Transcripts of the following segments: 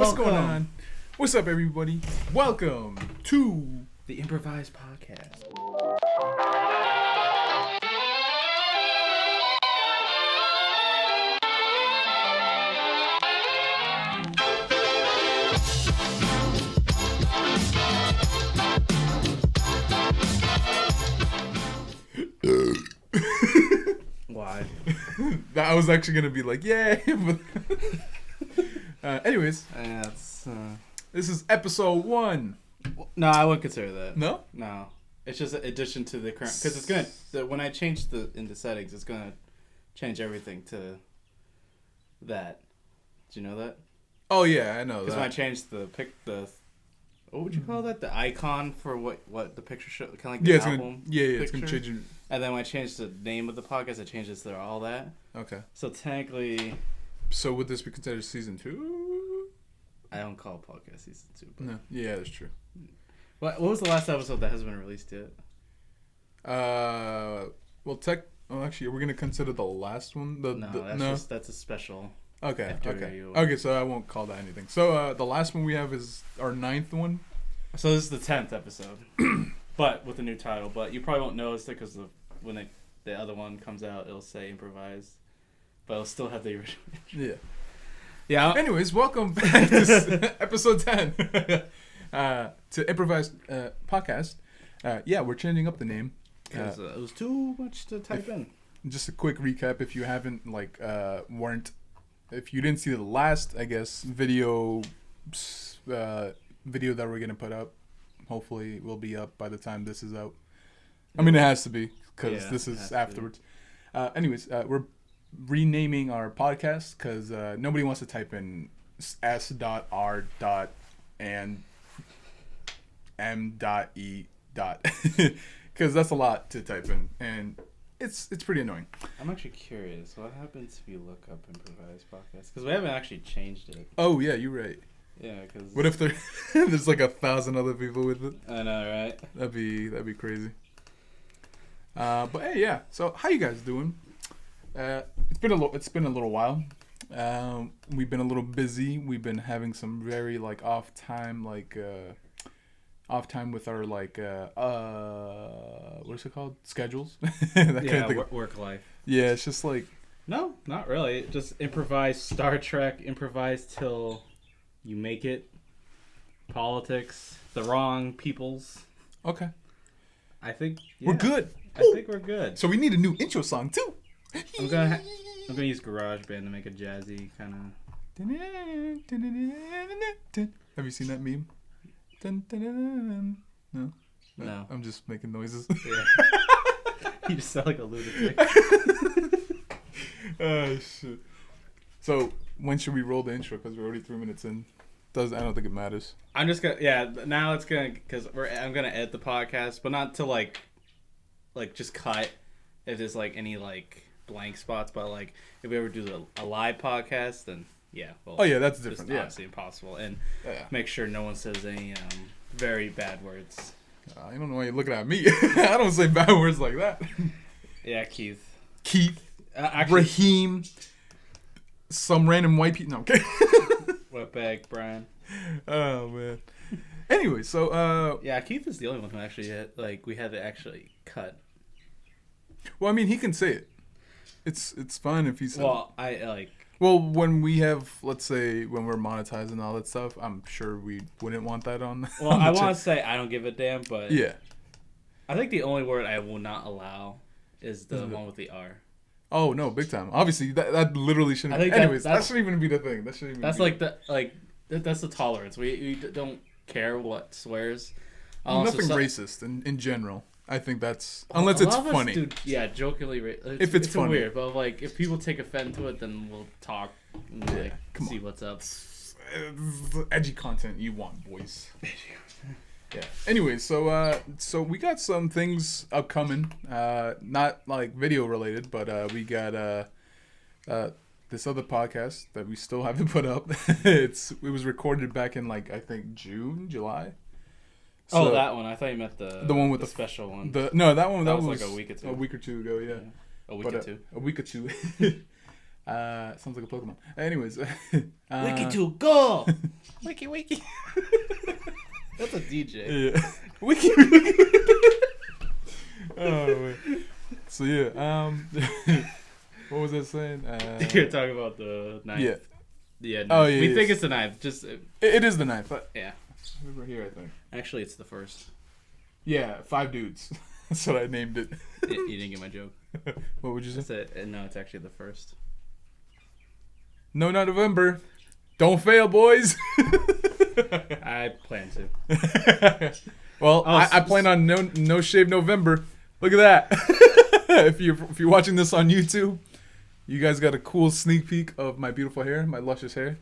What's going on? What's up, everybody? Welcome to the Improvise podcast. Why? I was actually gonna be like, yay! But anyways, this is episode 1. No, I wouldn't consider that. No? No, it's just an addition to the current because it's gonna. When I change into settings, it's gonna change everything to that. Do you know that? Oh yeah, I know that. Because when I changed the what would you call that? The icon for what the picture show, kind of like the album. It's gonna change. And then when I changed the name of the podcast, it changes to all that. Okay. So technically. So would this be considered season 2? I don't call podcast season 2. But... No. Yeah, that's true. What was the last episode that hasn't been released yet? Actually, we're gonna consider the last one. That's a special. Okay. Okay. So I won't call that anything. So the last one we have is our 9th one. So this is the 10th episode, but with a new title. But you probably won't notice it because when the other one comes out, it'll say Improvise, but it'll still have the original. Yeah. Yeah. Anyways, welcome back to episode 10 to Improvise podcast. We're changing up the name because it was too much to type in. Just a quick recap if you haven't if you didn't see the last, I guess, video that we're gonna put up. Hopefully, it will be up by the time this is out. I mean, it has to be because this is afterwards. Anyways, we're renaming our podcast because nobody wants to type in S.R. and M.E. because that's a lot to type in, and it's pretty annoying. I'm actually curious. What happens if you look up Improvise podcast? Because we haven't actually changed it. Oh yeah, you're right. Yeah, because what if there's like 1,000 other people with it? I know, right? That'd be crazy. But hey, yeah. So how you guys doing? It's been a little while. We've been a little busy. We've been having some very off time with our what's it called? Schedules. Work life. Yeah, it's just no, not really. Just improvise Star Trek, improvise till you make it. Politics, the wrong peoples. Okay. I think we're good. I think we're good. So we need a new intro song too. I'm gonna use GarageBand to make a jazzy kind of. Have you seen that meme? No. I'm just making noises. Yeah. You just sound like a lunatic. Oh shit. So when should we roll the intro? Because we're already 3 minutes in. I don't think it matters. I'm just gonna now it's gonna because I'm gonna edit the podcast, but not to just cut if there's any blank spots. But if we ever do a live podcast, then yeah. Well, oh yeah, that's different. It's obviously impossible, and make sure no one says any very bad words. I don't know why you're looking at me. I don't say bad words like that. Yeah, Keith. Actually, Raheem. Some random white people. No, okay. Wetbag, Brian. Oh man. Anyway, so Keith is the only one who actually we had to actually cut. Well, I mean, he can say it. It's fine if he says. Well, Well, when we have, let's say, when we're monetizing and all that stuff, I'm sure we wouldn't want that on. Well, I want to say I don't give a damn, but yeah, I think the only word I will not allow is the one with the R. Oh no, big time! Obviously, that literally shouldn't. Anyways, that shouldn't even be the thing. That shouldn't. Even that's the tolerance. We don't care what swears. Nothing racist in general. I think that's unless it's funny. Jokingly. If it's funny. Weird, but if people take offense to it, then we'll talk and see what's up. Edgy content you want, boys. Yeah. Anyway, so we got some things upcoming. Not video related, but we got this other podcast that we still haven't put up. It was recorded back in I think June, July. So, that one. I thought you meant the one with the special one. That one that was like a week or two. A week or two ago, yeah. A week or two. A week or two. Sounds like a Pokemon. Anyways. Wiki to go! Wiki. That's a DJ. Yeah. Wiki. Oh, wait. So, yeah. What was I saying? You're talking about the knife. Yeah. Yeah. Oh, yeah. We think it's the knife. Just. It is the knife. But yeah. Over here, I think. Actually, it's the first. Yeah, 5 dudes. That's what I named it. You didn't get my joke. What would you say? No, it's actually the first. No, not November. Don't fail, boys. I plan to. Well, I plan on no shave November. Look at that. If you're watching this on YouTube, you guys got a cool sneak peek of my beautiful hair, my luscious hair.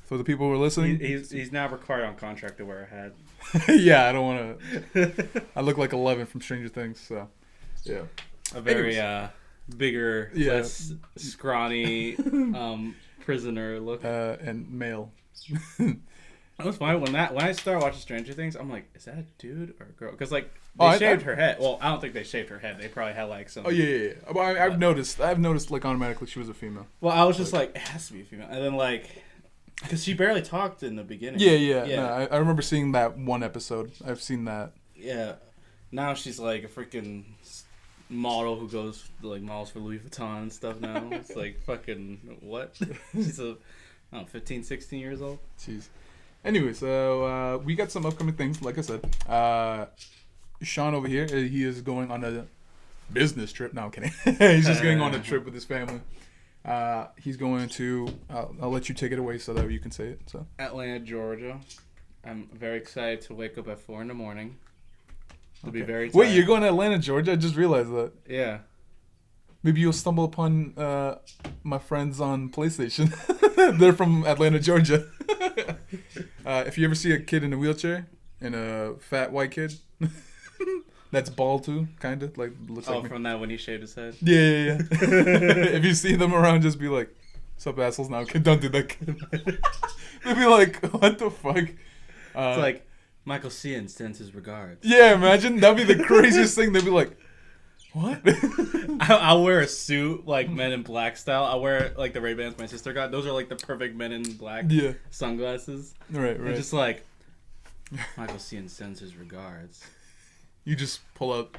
For the people who are listening, he's now required on contract to wear a hat. Yeah, I don't want to. I look like 11 from Stranger Things, so yeah. A very bigger, less scrawny prisoner look. And male. That was funny when I started watching Stranger Things. I'm like, is that a dude or a girl? Because like they shaved her head. Well, I don't think they shaved her head. They probably had like some. Oh yeah. Well, I've noticed like automatically she was a female. Well, I was just like, it has to be a female, and then like. Because she barely talked in the beginning. Yeah. No, I remember seeing that one episode. I've seen that. Yeah. Now she's like a freaking model who goes like models for Louis Vuitton and stuff now. It's like fucking what? She's 15, 16 years old. Jeez. Anyway, so we got some upcoming things. Like I said, Sean over here, he is going on a business trip. No, I'm kidding. He's just going on a trip with his family. He's going to. I'll let you take it away so that you can say it. So Atlanta, Georgia. I'm very excited to wake up at 4 a.m. To be very tired. Wait, you're going to Atlanta, Georgia? I just realized that. Yeah. Maybe you'll stumble upon my friends on PlayStation. They're from Atlanta, Georgia. If you ever see a kid in a wheelchair and a fat white kid. That's bald too, kind of like looks like. From that when he shaved his head. Yeah. If you see them around, just be like, "What's up, assholes?" Now, kid, don't do that. They'll be like, "What the fuck?" It's like Michael Cian sends his regards. Yeah, imagine that'd be the craziest thing. They'd be like, "What?" I'll wear a suit like Men in Black style. I'll wear like the Ray-Bans my sister got. Those are like the perfect Men in Black sunglasses. Right. And just like Michael Cian sends his regards. You just pull out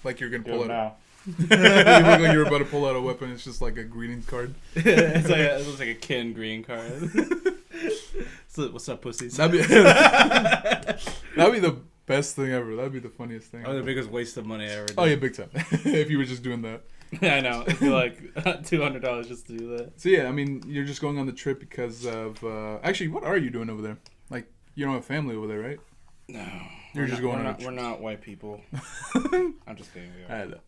like you're gonna pull out. Now. You look like you're about to pull out a weapon. It's just like a greeting card. It looks like a Ken greeting card. So, what's up, pussies? That'd be the best thing ever. That'd be the funniest thing. The biggest waste of money I ever did. Oh yeah, big time. If you were just doing that. I know. It'd be like $200 just to do that. So yeah, I mean, you're just going on the trip because of. Actually, what are you doing over there? Like, you don't have family over there, right? No. You're just going on. We're not white people. I'm just kidding. I know.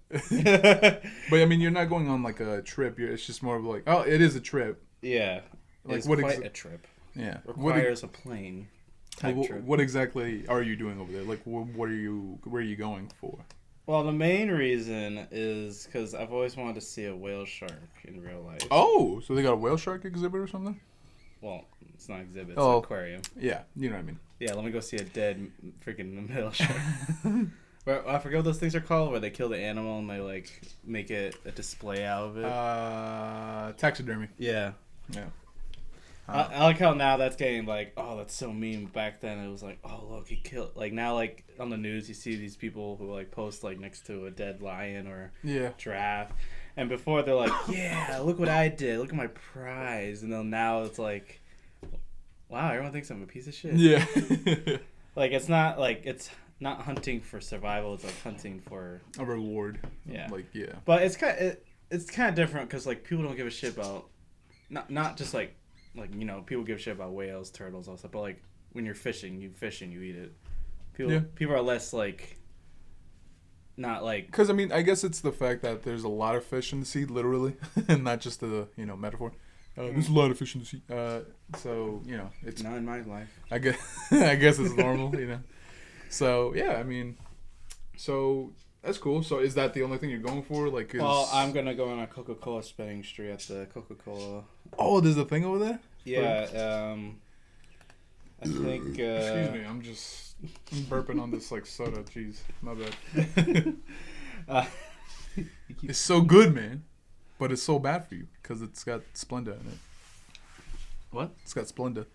But I mean, you're not going on like a trip. It's just more of like, oh, it is a trip. Yeah. Like it's quite a trip. Yeah. Requires a plane type trip. What exactly are you doing over there? Like, where are you going for? Well, the main reason is because I've always wanted to see a whale shark in real life. Oh, so they got a whale shark exhibit or something? Well, it's not an exhibit. It's an aquarium. Yeah, you know what I mean. Yeah, let me go see a dead freaking whale shark. I forget what those things are called, where they kill the animal and they like make it a display out of it. Taxidermy. Yeah. Yeah. I like how now that's getting like, oh, that's so mean. Back then it was like, oh, look, he killed. Like now, like on the news, you see these people who like post like next to a dead lion or giraffe, and before they're like, yeah, look what I did, look at my prize, and then now it's like, wow, everyone thinks I'm a piece of shit. Yeah. Like it's not hunting for survival. It's like hunting for a reward. Yeah. Like But it's kind of different because like people don't give a shit about not just like you know, people give a shit about whales, turtles, all stuff, but like when you're fishing, you eat it. People are less like not like because I mean I guess it's the fact that there's a lot of fish in the sea, literally, and not just the metaphor. There's a lot of fish in the sea. So you know it's not in my life. I guess it's normal, you know. So yeah, I mean, so that's cool. So is that the only thing you're going for? Like, well, I'm gonna go on a Coca-Cola spending spree at the Coca-Cola. Oh, there's a thing over there. Yeah. I think. Excuse me, I'm just burping on this like soda. Jeez, my bad. It's so good, man. but it's so bad for you because it's got Splenda in it. What? It's got Splenda.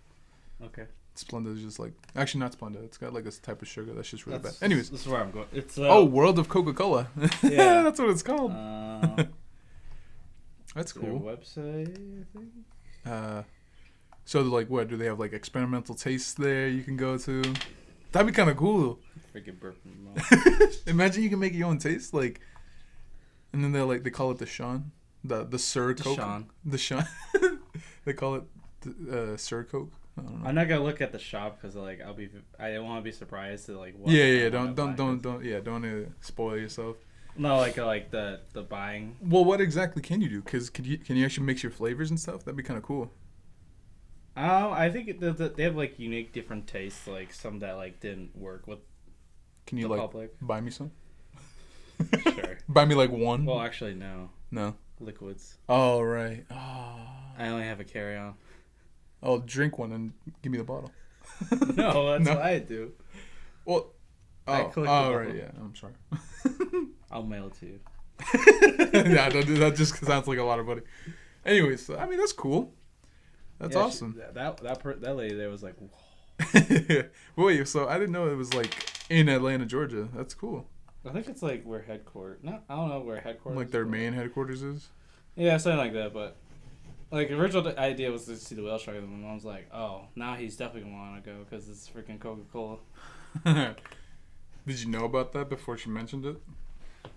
Okay. Splenda is just like actually not Splenda. It's got like a type of sugar that's just really bad. Anyways, this is where I'm going. It's World of Coca-Cola. Yeah, that's what it's called. That's cool. Their website, I think. So like, what do they have like experimental tastes there you can go to? That'd be kind of cool. Freaking burping. Imagine you can make your own taste, like, and then they call it the Sean, the Sir Coke. The Sean. They call it Sir Coke. I don't know. I'm not gonna look at the shop because like I don't want to be surprised to like. What Don't spoil yourself. No, like the buying. Well, what exactly can you do? Because can you actually mix your flavors and stuff? That'd be kind of cool. Oh, I think they have like unique different tastes, like some that like didn't work with. Can you public. Buy me some? Sure. Buy me like one. Well, actually, no. No. Liquids. Oh right. Oh. I only have a carry-on. I'll drink one and give me the bottle. No, that's what I do. Well. Oh right. Yeah. I'm sorry. I'll mail it to you. Yeah, don't do that. Just cause sounds like a lot of money. Anyways, I mean that's cool. That's awesome. That lady there was like, whoa. Wait, so I didn't know it was like in Atlanta, Georgia. That's cool. I think it's like where headquarters. I don't know where headquarters. Like their main headquarters is. Yeah, something like that. But like the original idea was to see the whale shark, and my mom's like, "Oh, now he's definitely gonna want to go because it's freaking Coca-Cola." Did you know about that before she mentioned it?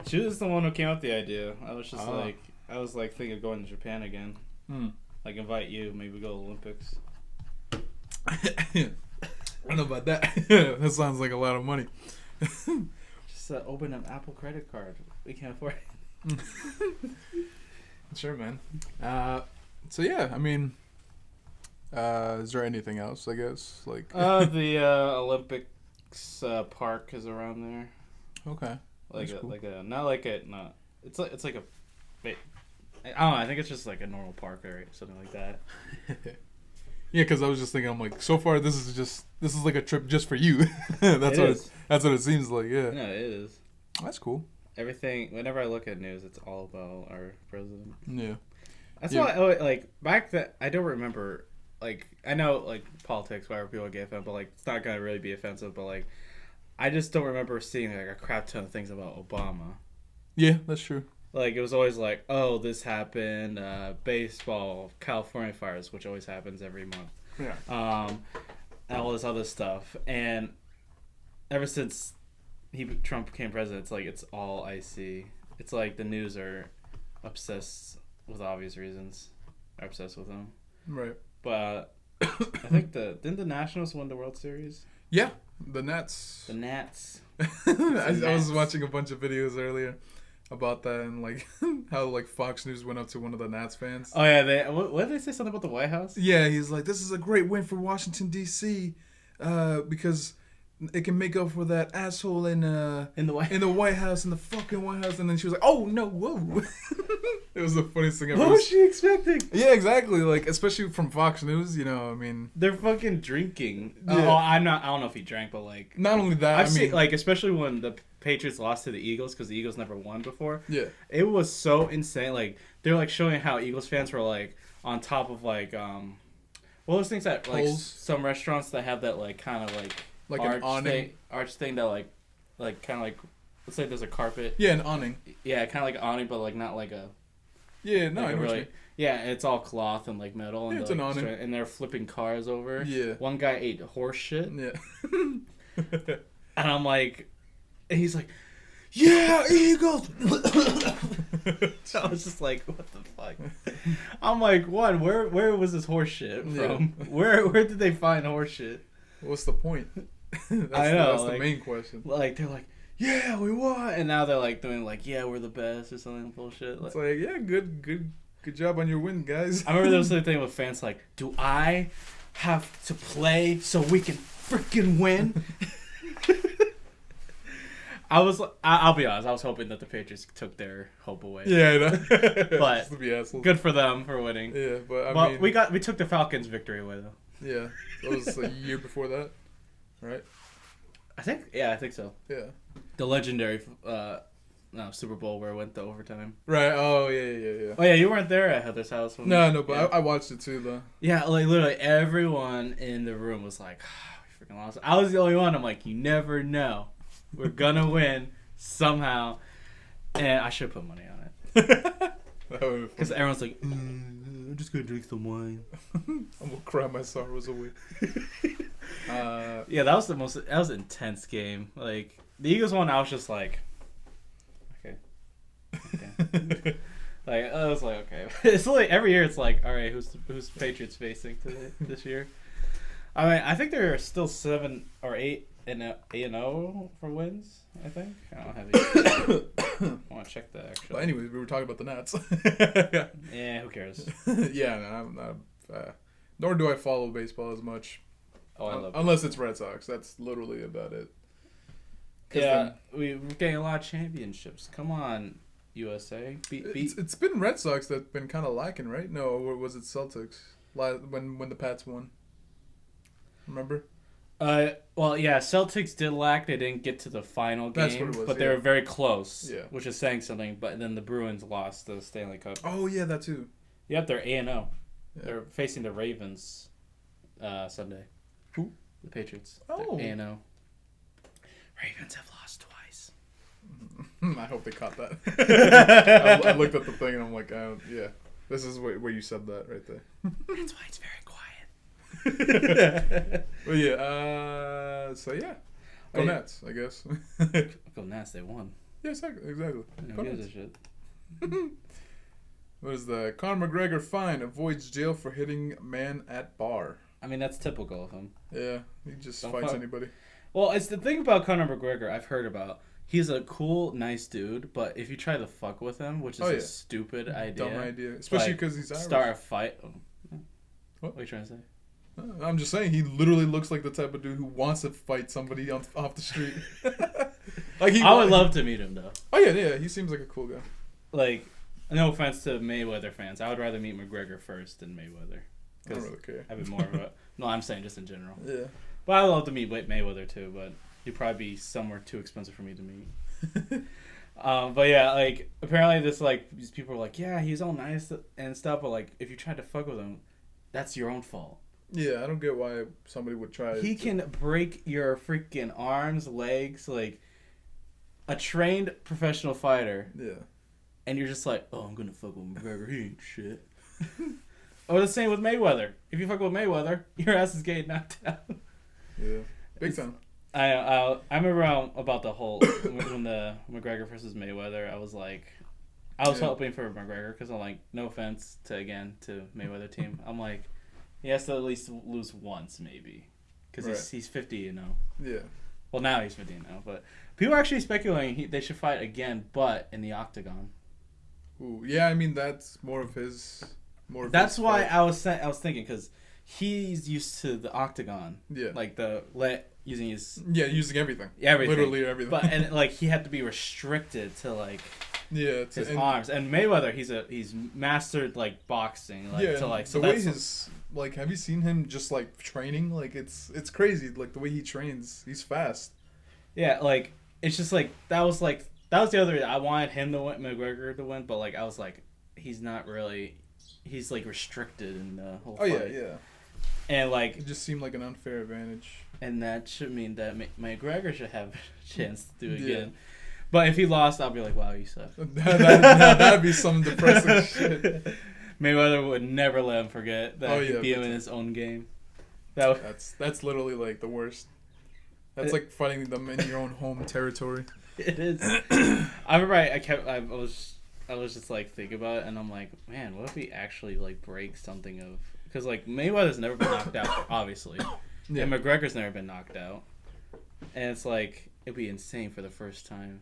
She was the one who came up with the idea. I was just like thinking of going to Japan again. Like invite you, maybe go to the Olympics. I don't know about that. That sounds like a lot of money. Just open an Apple credit card. We can't afford it. Sure, man. So yeah, I mean, is there anything else? I guess like the Olympics park is around there. Okay. It's like a I don't know. I think it's just like a normal park or something like that. Yeah, because I was just thinking, I'm like, so far this is like a trip just for you. That's what it seems like. Yeah. No, it is. That's cool. Everything. Whenever I look at news, it's all about our president. Yeah. That's why, like, back then, I don't remember. Like, I know like politics, whatever people get offended, but like, it's not gonna really be offensive. But like, I just don't remember seeing like a crap ton of things about Obama. Yeah, that's true. Like, it was always like, oh, this happened, baseball, California fires, which always happens every month. Yeah. And all this other stuff. And ever since Trump became president, it's all I see. It's like the news are obsessed with obvious reasons. Are obsessed with him. Right. But I think didn't the Nationals win the World Series? Yeah, the Nats. The Nats. I was watching a bunch of videos earlier about that and like how like Fox News went up to one of the Nats fans. Oh yeah, what did they say, something about the White House? Yeah, he's like, this is a great win for Washington D.C. Because it can make up for that asshole in the White House, in the fucking White House. And then she was like, oh no, whoa. It was the funniest thing ever. What was she expecting? Yeah, exactly. Like, especially from Fox News, you know, I mean, they're fucking drinking. Yeah. I don't know if he drank, but like, not only that, I've seen, like, especially when the Patriots lost to the Eagles, because the Eagles never won before. Yeah, it was so insane. Like, they're like showing how Eagles fans were like on top of like what those things that like some restaurants that have that like kind of like an awning, arch thing that like kind of like, let's say there's a carpet. Yeah, an awning. Yeah, kind of like an awning, but like not like a. Yeah, no, like I know really, yeah, it's all cloth and like metal, and it's an awning, and they're flipping cars over. Yeah, one guy ate horse shit. Yeah, and I'm like, and he's like, yeah, Eagles. I was just like, what the fuck? I'm like, where was this horse shit from? Yeah. Where did they find horse shit? What's the point? I know, that's the main question. Like, they're like, yeah, we won, and now they're like doing like, yeah, we're the best or something bullshit. It's like, yeah, good job on your win, guys. I remember there was a thing with fans like, do I have to play so we can freaking win? I'll be honest, I was hoping that the Patriots took their hope away. Yeah, I know. But good for them for winning. Yeah, but I mean, we took the Falcons' victory away though. Yeah, that was a year before that, right? I think so. Yeah. The legendary Super Bowl where it went to overtime. Right. Oh yeah. Oh yeah, you weren't there at Heather's house. No, but I watched it too though. Yeah, like literally everyone in the room was like, "We freaking lost." I was the only one. I'm like, you never know, we're gonna win somehow, and I should put money on it. Because everyone's like, I'm just gonna drink some wine. I'm gonna cry my sorrows away. Yeah, that was an intense game. Like the Eagles one, I was just like, okay. Like I was like, okay. It's like every year, it's like, all right, who's the Patriots facing this year? I mean, I think they're still 7 or 8 and 8-0 for wins. I think I don't have it. I want to check that actually. Well, anyways, we were talking about the Nats. Yeah, who cares? Yeah, no, I'm not. Nor do I follow baseball as much. Oh, I love unless it's Red Sox. That's literally about it. Yeah, we're getting a lot of championships. Come on, USA. It's been Red Sox that's been kind of lacking, right? No, or was it Celtics? When the Pats won. Remember? Well, yeah, Celtics did lack. They didn't get to the final game, That's what it was, but they were very close, yeah. which is saying something. But then the Bruins lost the Stanley Cup. Oh, yeah, that too. Yep, they're 8-0. Yeah. They're facing the Ravens Sunday. Who? The Patriots. Oh. They're 8-0. Ravens have lost twice. I hope they caught that. I looked at the thing and I'm like, yeah, this is where you said that right there. That's why it's very quiet. Well, yeah. So yeah, go Nats, I guess. Go Nats. They won. Yeah, exactly. Who gives a shit? What is the Conor McGregor fine avoids jail for hitting man at bar? I mean, that's typical of him. Yeah, he just fights anybody. Well, it's the thing about Conor McGregor I've heard about. He's a cool, nice dude, but if you try to fuck with him, which is a stupid idea. Dumb idea. Especially because he's Irish. Start a fight. What are you trying to say? I'm just saying, he literally looks like the type of dude who wants to fight somebody off the street. I would love to meet him, though. Oh, yeah, he seems like a cool guy. Like, no offense to Mayweather fans. I would rather meet McGregor first than Mayweather. I don't really care. I'd be more of a... No, I'm saying just in general. Yeah. But I'd love to meet Mayweather, too, but he'd probably be somewhere too expensive for me to meet. But yeah, like, apparently these people are like, yeah, he's all nice and stuff, but like, if you tried to fuck with him, that's your own fault. Yeah, I don't get why somebody would try. He can break your freaking arms, legs, like a trained professional fighter. Yeah. And you're just like, oh, I'm gonna fuck with McGregor. He ain't shit. Or the same with Mayweather. If you fuck with Mayweather, your ass is getting knocked out. Yeah, big time. I remember about the whole when the McGregor versus Mayweather. I was hoping for McGregor because I'm like, no offense to Mayweather team. I'm like, he has to at least lose once maybe, because he's 50 now. Yeah. Well, now he's 50 now, but people are actually speculating they should fight again, but in the octagon. Ooh, yeah, I mean that's more of his. That's why I was thinking, because he's used to the octagon. Yeah. Like using his. Yeah, using everything. Everything. Literally everything. But and like he had to be restricted to like. Yeah, his arms. And Mayweather, he's mastered like boxing. Like, yeah, to, like, the way his like, have you seen him just like training? Like it's crazy. Like the way he trains, he's fast. Yeah, like it's just like that was the other. I wanted him to win, McGregor to win, but like I was like, he's not really. He's like restricted in the whole fight. Oh yeah. And like it just seemed like an unfair advantage. And that should mean that McGregor should have a chance to do it again. But if he lost, I'll be like, wow, you suck. That'd be some depressing shit. Mayweather would never let him forget that he beat him in his own game. That's literally like the worst. That's like fighting them in your own home territory. It is. I remember I was just like thinking about it, and I'm like, man, what if he actually like breaks something of? Because like Mayweather's never been knocked out, obviously, and McGregor's never been knocked out, and it's like it'd be insane for the first time.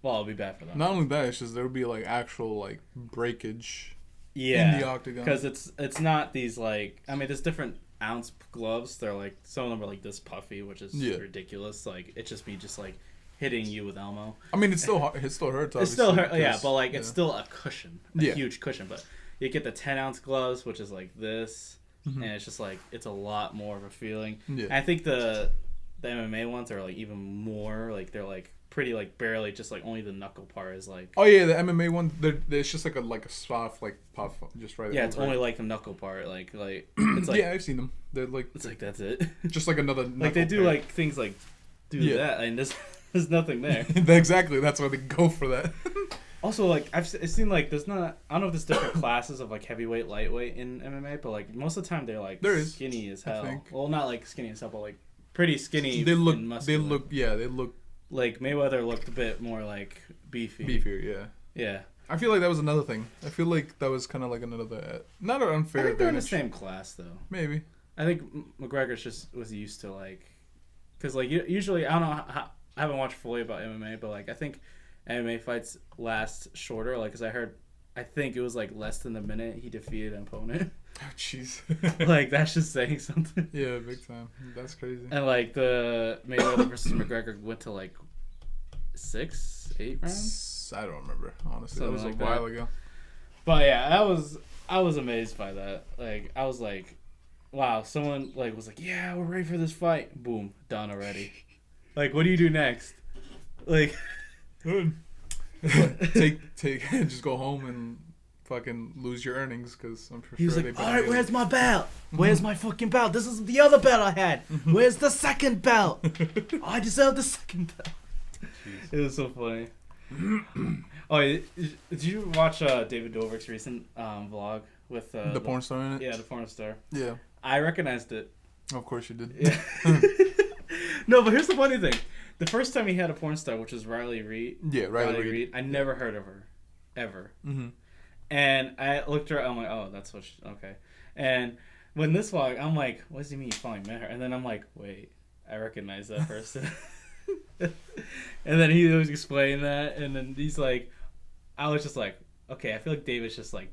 Well, it'll be bad for them. Not only that, it's just there would be like actual like breakage. Yeah, in the octagon. Because it's not these like, I mean, there's different ounce gloves. They're like, some of them are like this puffy, which is ridiculous. Like it just be just like hitting you with Elmo. I mean, it still hurts. Obviously, it still hurts, yeah, but like it's still a cushion, a Yeah. huge cushion. But you get the 10-ounce gloves, which is like this, and it's just like it's a lot more of a feeling. Yeah. And I think the MMA ones are like even more like they're like pretty like barely just like only the knuckle part is like. Oh yeah, the MMA one. It's just like a soft like puff just right. Yeah, it's only like the knuckle part. Like it's like yeah, I've seen them. They're like it's like that's it. Just like another. Like they do like things like do that, and there's nothing there. Exactly, that's why they go for that. Also, like I've seen like there's not. I don't know if there's different classes of like heavyweight, lightweight in MMA, but like most of the time they're like skinny as hell. Well, not like skinny as hell, but like pretty skinny. They look. They look. Like Mayweather looked a bit more like beefy. Beefier, yeah. Yeah. I feel like that was another thing. I feel like that was kind of like another not an unfair. I think they're in the same class though. Maybe. I think McGregor's just was used to like, because like usually I don't know how, I haven't watched fully about MMA, but like I think MMA fights last shorter. Like, cause I think it was like less than a minute he defeated an opponent. Oh jeez. Like that's just saying something. Yeah, big time. That's crazy. And like the Mayweather versus McGregor went to like 6-8 rounds. I don't remember honestly. Something that was like a while ago. But yeah, I was amazed by that. Like I was like, wow, someone like was like, yeah, we're ready for this fight. Boom, done already. Like, what do you do next? Like, take just go home and fucking lose your earnings because I'm sure. He was like, all right, where's my belt? Where's my fucking belt? This is the other belt I had. Where's the second belt? I deserve the second belt. Jeez. It was so funny. Oh, did you watch David Dobrik's recent vlog with the porn star in it? Yeah, the porn star. Yeah. I recognized it. Of course you did. Yeah. No, but here's the funny thing. The first time he had a porn star, which was Riley Reid. Yeah, Riley Reid. I never heard of her. Ever. Mm-hmm. And I looked her up, I'm like, oh, that's what okay. And when this vlog, I'm like, what does he mean you finally met her? And then I'm like, wait, I recognize that person. And then he was explaining that, and then he's like, I was just like, okay, I feel like David's just like,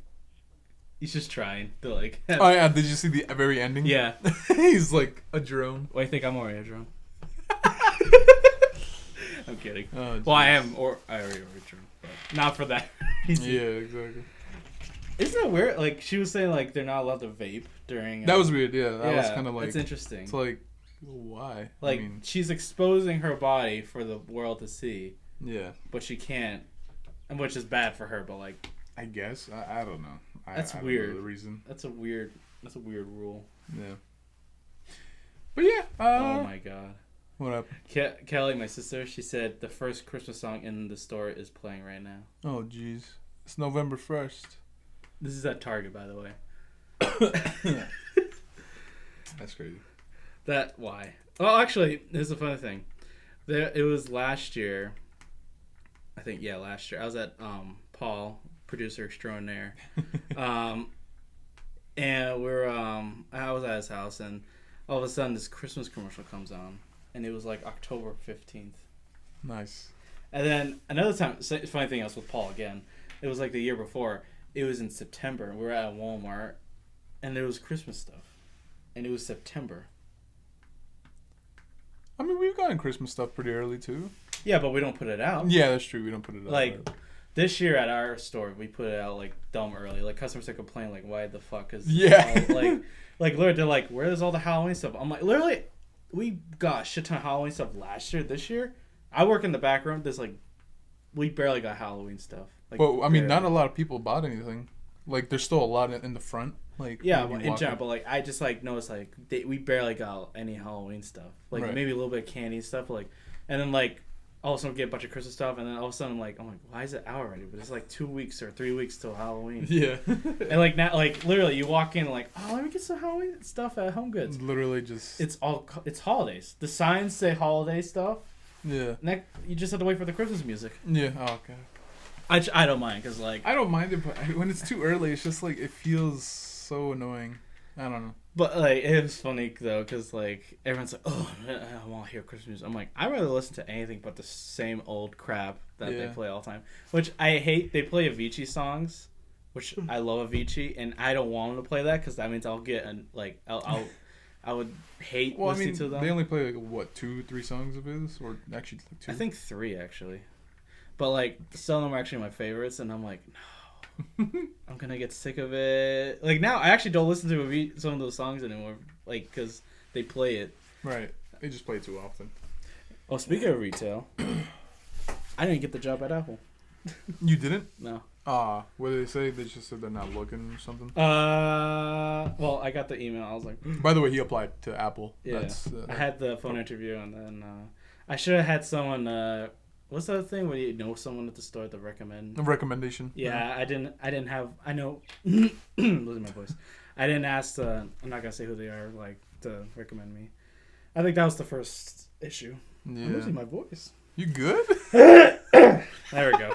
he's just trying to like. Oh yeah, did you see the very ending? Yeah. He's like a drone. Well, I think I'm already a drone. I'm kidding. Oh, well, I am, or I already a drone, but not for that. Yeah, exactly. Isn't it weird? Like she was saying, like they're not allowed to vape during. That was weird. Yeah, that was kind of like. It's interesting. It's like, why? Like I mean, she's exposing her body for the world to see. Yeah. But she can't, and which is bad for her. But like, I guess I don't know. That's I weird. don't know the reason. That's a weird rule. Yeah. But yeah. Oh my god. What happened? Kelly, my sister, she said the first Christmas song in the store is playing right now. Oh jeez. It's November 1st. This is at Target, by the way. That's crazy. Why? Well, actually, here's the funny thing. It was last year. I think last year. I was at Paul, producer extraordinaire, and I was at his house, and all of a sudden this Christmas commercial comes on, and it was like October 15th. Nice. And then another time, funny thing else with Paul again. It was like the year before. It was in September. We were at Walmart, and there was Christmas stuff, and it was September. I mean, we've gotten Christmas stuff pretty early too. Yeah, but we don't put it out. Yeah, that's true. We don't put it out. Like this year at our store, we put it out like dumb early. Like customers are complaining, like, why the fuck is like literally they're like, where is all the Halloween stuff? I'm like, literally, we got a shit ton of Halloween stuff last year. This year, I work in the back room. There's like, we barely got Halloween stuff. Like, but I mean, not a lot of people bought anything. Like, there's still a lot in the front. Like, yeah, in general, but like, I just like noticed like we barely got any Halloween stuff. Like maybe a little bit of candy stuff. Like, and then like all of a sudden we get a bunch of Christmas stuff, and then all of a sudden I'm like, why is it out already? But it's like 2 weeks or 3 weeks till Halloween. Yeah. And like now, like literally, you walk in like, oh, let me get some Halloween stuff at Home Goods. Literally just. It's holidays. The signs say holiday stuff. Yeah. You just have to wait for the Christmas music. Yeah. Oh god. I don't mind because like I don't mind it, but when it's too early, it's just like it feels so annoying. I don't know. But like it was funny though because like everyone's like, oh, I want to hear Christmas music. I'm like, I'd rather listen to anything but the same old crap that they play all the time. Which I hate. They play Avicii songs, which I love Avicii, and I don't want them to play that because that means I'll get I would hate listening to them. They only play like what 2-3 songs of his, or actually like 2. I think 3 actually. But like some of them are actually my favorites, and I'm like, no, I'm gonna get sick of it. Like now, I actually don't listen to some of those songs anymore, like because they play it. Right, they just play it too often. Oh, speaking of retail, I didn't get the job at Apple. You didn't? No. What did they say? They just said they're not looking or something? Well, I got the email. I was like... By the way, he applied to Apple. Yeah. I had the phone interview, and then I should have had someone... what's the other thing when you know someone at the store to recommend? A recommendation. Yeah, I didn't have... I know... losing my voice. I didn't ask... I'm not going to say who they are, like, to recommend me. I think that was the first issue. Yeah. I'm losing my voice. You good? There we go.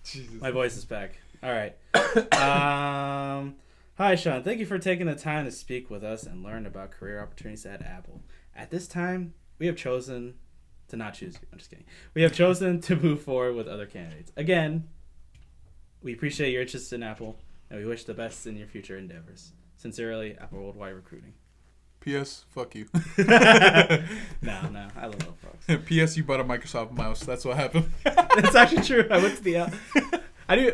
Jesus. My voice is back. All right. Hi, Sean. Thank you for taking the time to speak with us and learn about career opportunities at Apple. At this time, we have chosen to not choose you. I'm just kidding. We have chosen to move forward with other candidates. Again, we appreciate your interest in Apple, and we wish the best in your future endeavors. Sincerely, Apple Worldwide Recruiting. P.S. Fuck you. No, I love those folks. P.S. You bought a Microsoft mouse. That's what happened. That's actually true. I went to the... I do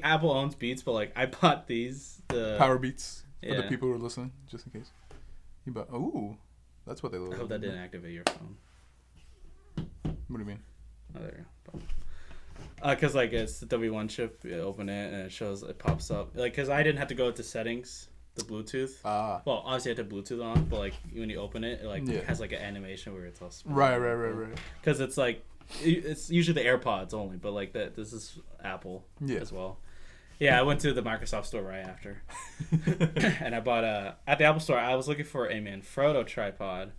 Apple owns Beats, but like I bought these Power Beats for the people who are listening, just in case. You bought. Ooh, that's what they look like. I hope that didn't activate your phone. What do you mean? Oh, there you go. Because like it's the W1 chip. You open it and it pops up. Like because I didn't have to go to settings, the Bluetooth. Well, obviously I had the Bluetooth on, but like when you open it, it has like an animation where it's all. Right. Because it's like. It's usually the AirPods only, but like that, this is Apple as well. Yeah, I went to the Microsoft store right after, and I bought at the Apple store. I was looking for a Manfrotto tripod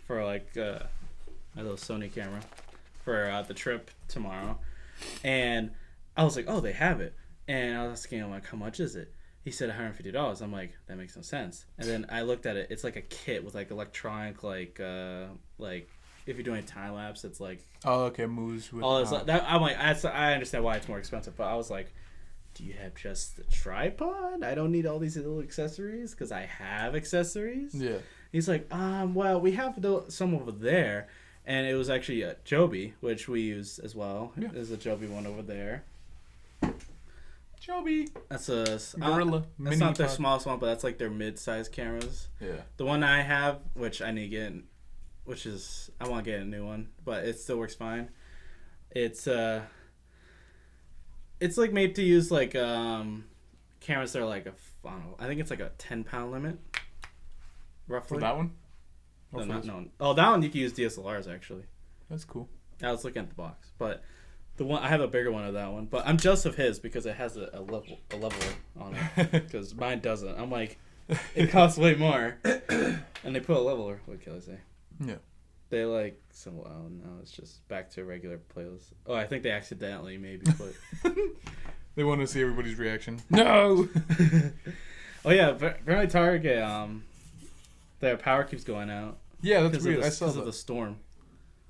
for like a little Sony camera for the trip tomorrow, and I was like, oh, they have it, and I was asking him like, how much is it? He said $150. I'm like, that makes no sense. And then I looked at it. It's like a kit with like electronic like. If you're doing time lapse, it's like moves with all this. I'm like, I understand why it's more expensive, but I was like, do you have just the tripod? I don't need all these little accessories because I have accessories. Yeah. He's like, well, we have some over there, and it was actually a Joby, which we use as well. Yeah. There's a Joby one over there. Joby. That's a Gorilla. That's not their smallest one, but that's like their mid-sized cameras. Yeah. The one I have, which I need to get. Which is I want to get a new one, but it still works fine. It's like made to use like cameras that are like I don't know. I think it's like a 10-pound limit, roughly. For that one? Oh, that one you can use DSLRs actually. That's cool. I was looking at the box, but the one I have a bigger one of that one. But I'm jealous of his because it has a leveler on it because mine doesn't. I'm like, it costs way more, and they put a leveler. What can I say? Yeah. They like some. Oh no, it's just back to a regular playlist. Oh, I think they accidentally maybe put. They want to see everybody's reaction. No. Oh yeah, apparently Target. Their power keeps going out. Yeah, that's weird. I saw that. Because of the storm.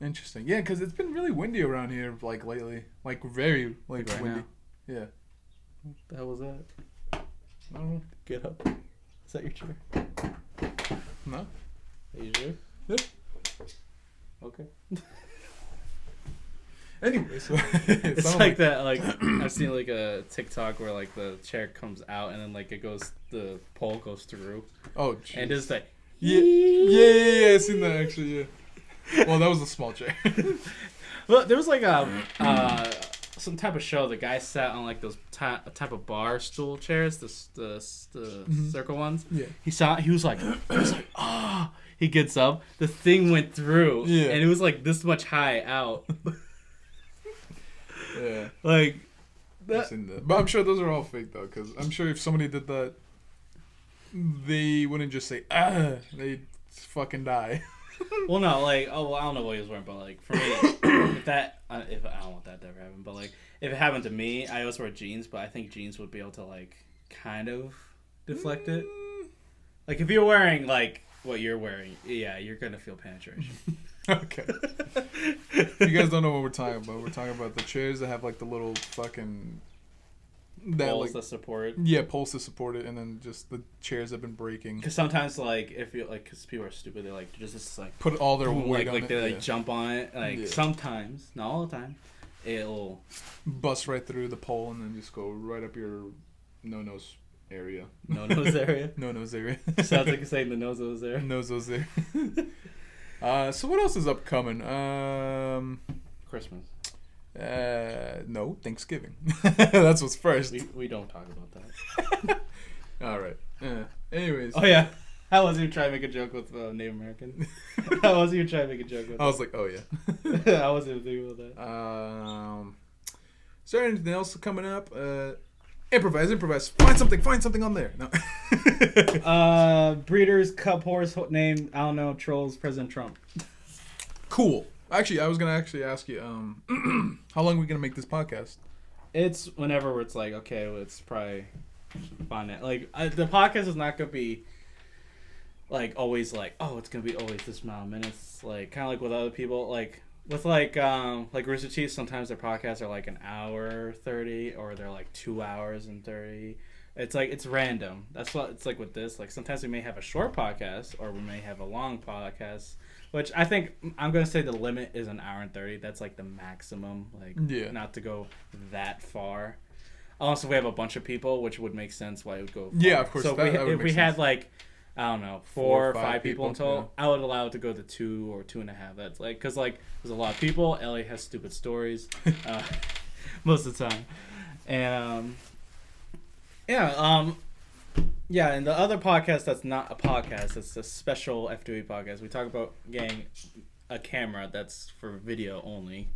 Interesting. Yeah, because it's been really windy around here, like lately, like very right windy. Now. Yeah. What the hell was that? I don't know. Get up. Is that your chair? No. Are you sure? Yeah. Okay. Anyway, so it's like that. Like I've seen like a TikTok where like the chair comes out and then like it goes, the pole goes through. Oh, geez. And it's like. Yeah. I've seen that actually. Yeah. Well, that was a small chair. Well, there was like some type of show. The guy sat on like those type of bar stool chairs, the circle ones. Yeah. He was like, ah. He gets up. The thing went through, and it was like this much high out. Yeah, like that. But I'm sure those are all fake though, because I'm sure if somebody did that, they wouldn't just say they'd fucking die. Well, no, like I don't know what he was wearing, but like for me, if I don't want that to ever happen, but like if it happened to me, I always wear jeans, but I think jeans would be able to like kind of deflect it. Like if you're wearing like. What you're wearing, yeah, you're gonna feel penetration. Okay. You guys don't know what we're talking about. We're talking about the chairs that have like the little fucking poles that support. Yeah, poles to support it, and then just the chairs have been breaking. Because sometimes, like, if you like, because people are stupid, they like just like put all their weight on like it. They like jump on it. Like sometimes, not all the time, it'll bust right through the pole and then just go right up your no-nose area. No-nose area? No-nose area. Sounds like you're saying the nose-nose there. Nose-nose there. So what else is upcoming? Christmas. No, Thanksgiving. That's what's first. We don't talk about that. All right. Anyways. Oh yeah. I wasn't even trying to make a joke with Native American. I wasn't even trying to make a joke with I was like, oh yeah. I wasn't even thinking about that. Is there anything else coming up? Improvise. Find something on there. No. Breeders' Cup horse name, I don't know, trolls President Trump. Cool. Actually, I was gonna ask you, how long are we gonna make this podcast? It's whenever it's like, okay, well, it's probably fun. Like the podcast is not gonna be like always like, oh, it's gonna be always this amount of minutes. Like kind of like with other people, like with like Rooster Teeth. Sometimes their podcasts are like an hour 30, or they're like 2 hours and 30. It's like it's random. That's what it's like with this. Like sometimes we may have a short podcast, or we may have a long podcast. Which I think I'm gonna say the limit is an hour and 30. That's like the maximum. Like not to go that far. Unless if we have a bunch of people, which would make sense why it would go far. Yeah, of course. So if we had like, I don't know, 4 or 5 people in total, I would allow it to go to 2 or 2.5. That's like, because like there's a lot of people. Ellie has stupid stories most of the time. And yeah, and the other podcast that's not a podcast, it's a special S2E podcast. We talk about getting a camera that's for video only,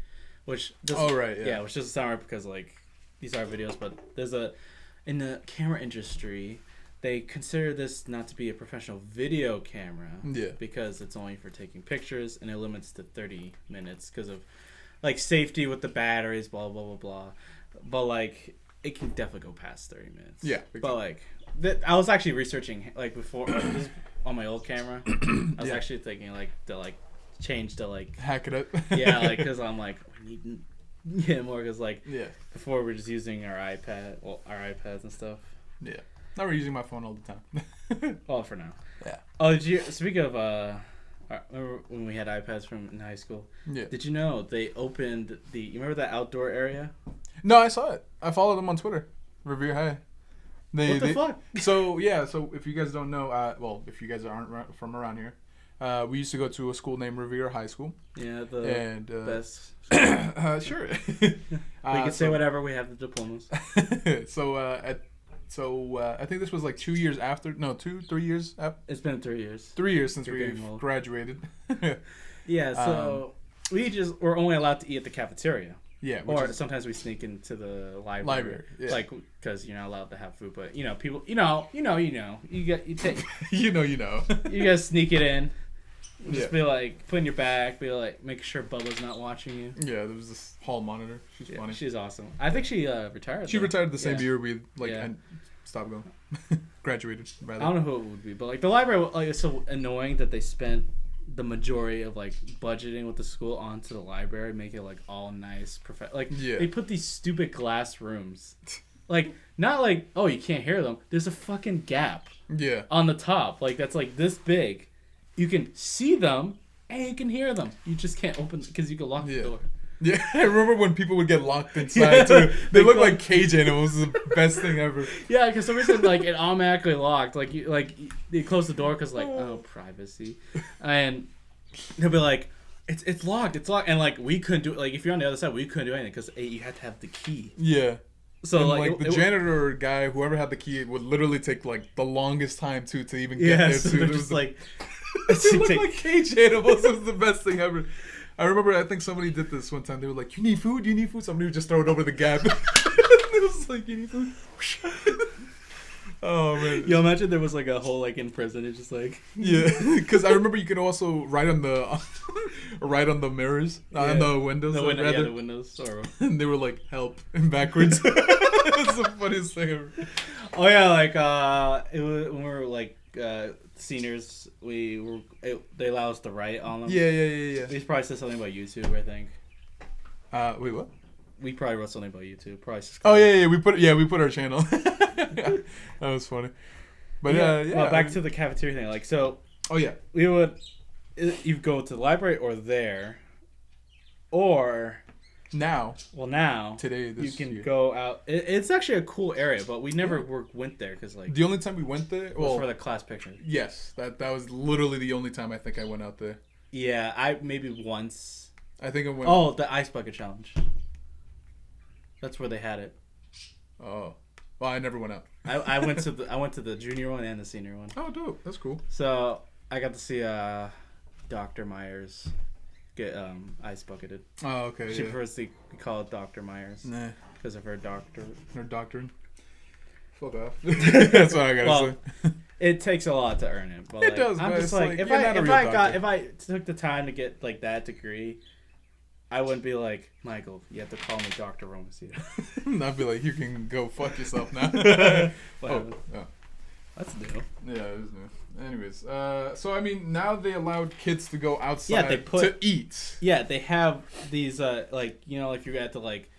which doesn't, which doesn't sound right because like these are videos, but there's in the camera industry, they consider this not to be a professional video camera because it's only for taking pictures, and it limits to 30 minutes because of like safety with the batteries, blah blah blah blah. But like it can definitely go past 30 minutes. Yeah, exactly. But like. I was actually researching like before this is on my old camera. I was actually thinking like to like change to like hack it up. Yeah, like because I'm like we need more because like before we were just using our iPads and stuff. Yeah, now we're using my phone all the time. Well, for now. Yeah. Oh, did you speak of remember when we had iPads from in high school? Yeah. Did you know they opened you remember that outdoor area? No, I saw it. I followed them on Twitter. Revere High. What the fuck? So if you guys don't know, if you guys aren't from around here, we used to go to a school named Revere High School. Yeah, best. Sure. We can say whatever. We have the diplomas. I think this was like 3 years after. It's been 3 years. 3 years since we graduated. Yeah, so we're only allowed to eat at the cafeteria. Yeah, or sometimes we sneak into the library, like because you're not allowed to have food. But people, you take, you guys sneak it in. Just be like, put in your bag. Be like, make sure Bubba's not watching you. Yeah, there was this hall monitor. She's funny. She's awesome. I think she retired. She retired the same year we and stopped going. Graduated. Rather. I don't know who it would be, but like the library, like it's so annoying that they spent the majority of like budgeting with the school onto the library, make it like all nice, they put these stupid glass rooms, like not like you can't hear them. There's a fucking gap on the top, like that's like this big. You can see them and you can hear them. You just can't open because you can lock the door. Yeah, I remember when people would get locked inside too. They look like cage animals. It was the best thing ever. Yeah, because some reason like it automatically locked. Like you close the door because privacy, and they'll be like, it's locked, and like we couldn't do it. Like if you're on the other side, we couldn't do anything because you had to have the key. Yeah. So and like the janitor guy, whoever had the key, would literally take like the longest time to even get there. So they're just like. They look like cage animals. It was the best thing ever. I remember, I think somebody did this one time. They were like, you need food? Somebody would just throw it over the gap. It was like, you need food? Oh, man. Yo, imagine there was like a hole like in prison. It's just like... Yeah, because I remember you could also write on the mirrors, on the windows. The windows. And they were like, help, in backwards. That's the funniest thing ever. Oh, yeah, like, when we were like... seniors, they allow us to write on them. Yeah. We probably said something about YouTube, I think. Wait, what? We probably wrote something about YouTube. We put our channel. That was funny. But well, back to the cafeteria thing. Like, so. Oh yeah. We would. You go to the library or there, or. Now. Today, you can go out. It's actually a cool area, but we never went there because like the only time we went there was for the class picture. Yes, that was literally the only time I think I went out there. Yeah, I maybe once. I think I went. Oh, the ice bucket challenge. That's where they had it. Oh, well, I never went out. I went to the junior one and the senior one. Oh, dope. That's cool. So I got to see Dr. Myers get ice bucketed. Oh, okay. She prefers to be called Dr. Myers. Nah. Because of her doctor. Her doctrine. Fuck off. That's what I gotta say. It takes a lot to earn it. But it does. I'm but just like, if I took the time to get like that degree, I wouldn't be like, Michael, you have to call me Dr. Romacito. I'd be like, you can go fuck yourself now. Oh. That's new. Yeah, it is new. Anyways, so I mean, now they allowed kids to go outside to eat. Yeah, they have these like if you're at the like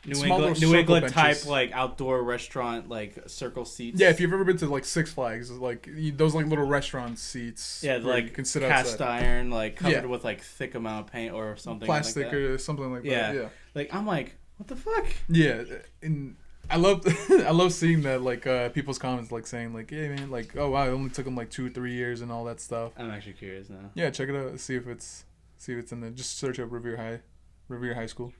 New New England type like outdoor restaurant like circle seats. Yeah, if you've ever been to like Six Flags, like those like little restaurant seats. Yeah, like you can sit cast outside. iron, like covered with like thick amount of paint or something. Plastic like or something like that. Yeah. Like I'm like, what the fuck? Yeah, and I love seeing that like people's comments like saying like, yeah man, like oh wow, it only took them like 2-3 years and all that stuff. I'm actually curious now. Yeah, check it out. See if it's in there. Just search up Revere High School.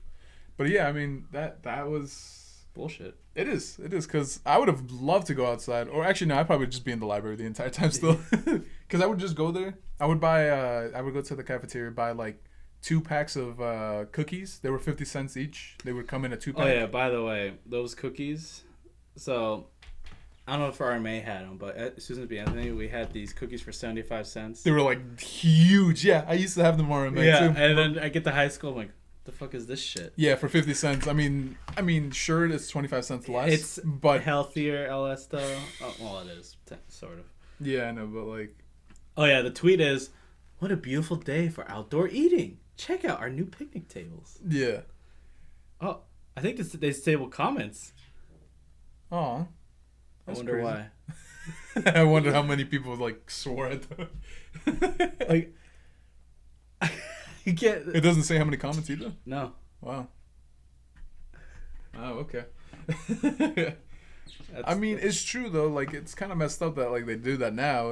But yeah, I mean that was bullshit. It is because I would have loved to go outside, or actually no, I'd probably just be in the library the entire time still. Because I would just go there. I would go to the cafeteria, buy like 2 packs of cookies. They were 50 cents each. They would come in a 2-pack. Oh yeah, by the way, those cookies. So I don't know if RMA had them, but at Susan B. Anthony, we had these cookies for 75 cents. They were like huge. Yeah, I used to have them RMA too. And then I get to high school, I'm like, the fuck is this shit? Yeah, for 50 cents. I mean, sure, it's 25 cents less. But healthier LS though. Oh, well, it is sort of. Yeah, I know, but like. Oh yeah, the tweet is, "What a beautiful day for outdoor eating. Check out our new picnic tables." Yeah. Oh, I think it's today's table comments. Oh. I wonder why. I wonder how many people like swore at them. Like. It doesn't say how many comments either? No. Wow. Oh, okay. I mean, it's true though. Like, it's kind of messed up that like they do that now.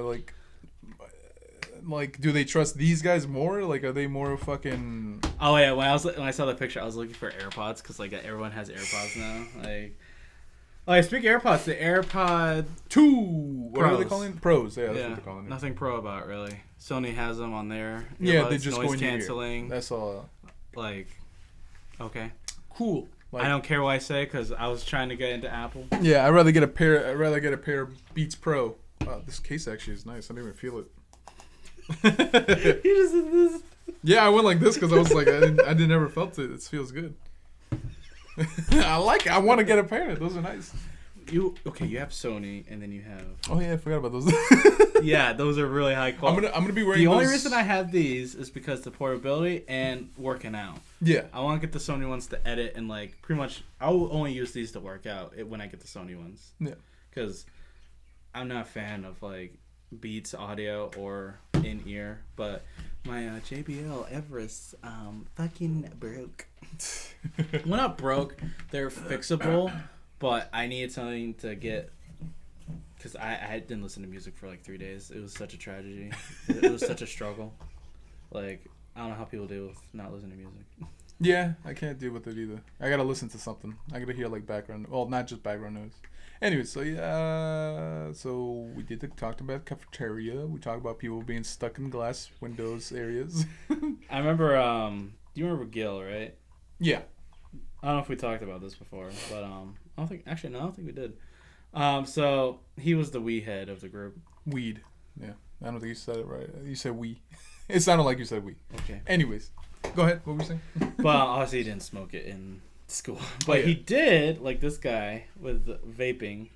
Like, do they trust these guys more? Like, are they more fucking? Oh yeah, when I saw the picture, I was looking for AirPods because like everyone has AirPods now. Like, speaking of AirPods, the AirPod 2. What are they calling? Pros. Yeah, that's what they're calling it. Nothing pro about really. Sony has them on there. Yeah, they just noise canceling. That's all. Like, okay, cool. Like, I don't care what I say because I was trying to get into Apple. Yeah, I'd rather get a pair of Beats Pro. This case actually is nice. I didn't even feel it. You just did this. Yeah, I went like this because I was like, I didn't ever felt it. It feels good. I like it. I want to get a pair. Those are nice. You have Sony and then you have. Oh yeah, I forgot about those. Yeah, those are really high quality. I'm gonna be wearing. The only reason I have these is because the portability and working out. Yeah. I want to get the Sony ones to edit and like pretty much I'll only use these to work out when I get the Sony ones. Yeah. Because I'm not a fan of like Beats audio or in ear, but my JBL Everest fucking broke. Well, not broke. They're fixable, but I needed something to get because I didn't listen to music for like 3 days. It was such a tragedy. It was such a struggle. Like, I don't know how people deal with not listening to music. Yeah, I can't deal with it either. I gotta listen to something. I gotta hear like background. Well, not just background noise. Anyway, so yeah, so we talked about cafeteria. We talked about people being stuck in glass windows areas. I remember. Do you remember Gil, right? Yeah. I don't know if we talked about this before, but I don't think we did. So he was the wee head of the group. Weed. Yeah. I don't think you said it right. You said we. It sounded like you said we. Okay. Anyways, go ahead. What were you saying? Well, obviously he didn't smoke it in school, but he did, like this guy with vaping.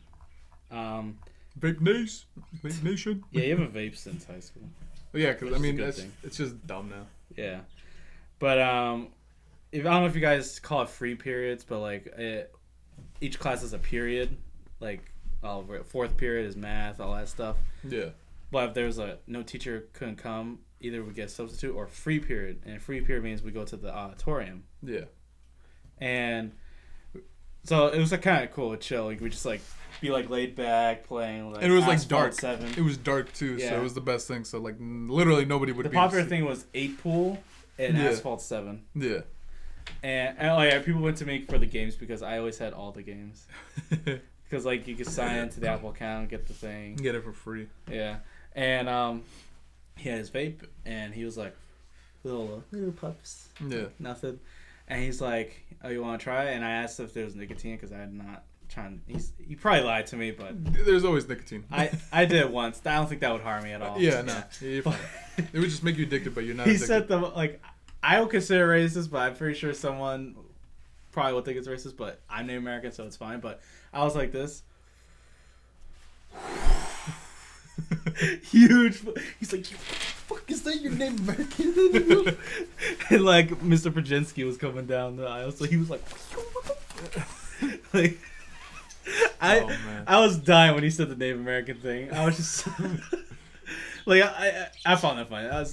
Vape Nation. Yeah, you have a vape since high school. Yeah, because I mean it's just dumb now. Yeah, but I don't know if you guys call it free periods, but like each class is a period. Like fourth period is math, all that stuff. Yeah. But if there's no teacher couldn't come, either we get a substitute or free period, and free period means we go to the auditorium. Yeah. And so it was like kind of cool, chill. Like we just like be like laid back playing. Like, and it was like dark. 7. It was dark too, so it was the best thing. So like literally nobody would. The popular thing was 8 pool and Asphalt 7. Yeah. And oh yeah, people went to me for the games because I always had all the games. Because like you could sign into the Apple account, get the thing, get it for free. Yeah, and he had his vape, and he was like, little puffs. Yeah, nothing. And he's like, "Oh, you want to try it?" And I asked if there was nicotine because I had not tried. He probably lied to me, but there's always nicotine. I did it once. I don't think that would harm me at all. Yeah, no, you're fine. It would just make you addicted, but you're not. He addicted. said like. I don't consider racist, but I'm pretty sure someone probably would think it's racist, but I'm Native American, so it's fine. But I was like this. Huge. He's like, fuck, is that your Native American? And like, Mr. Pajinski was coming down the aisle, so he was like, like, I was dying when he said the Native American thing. I was just... Like I found that funny. I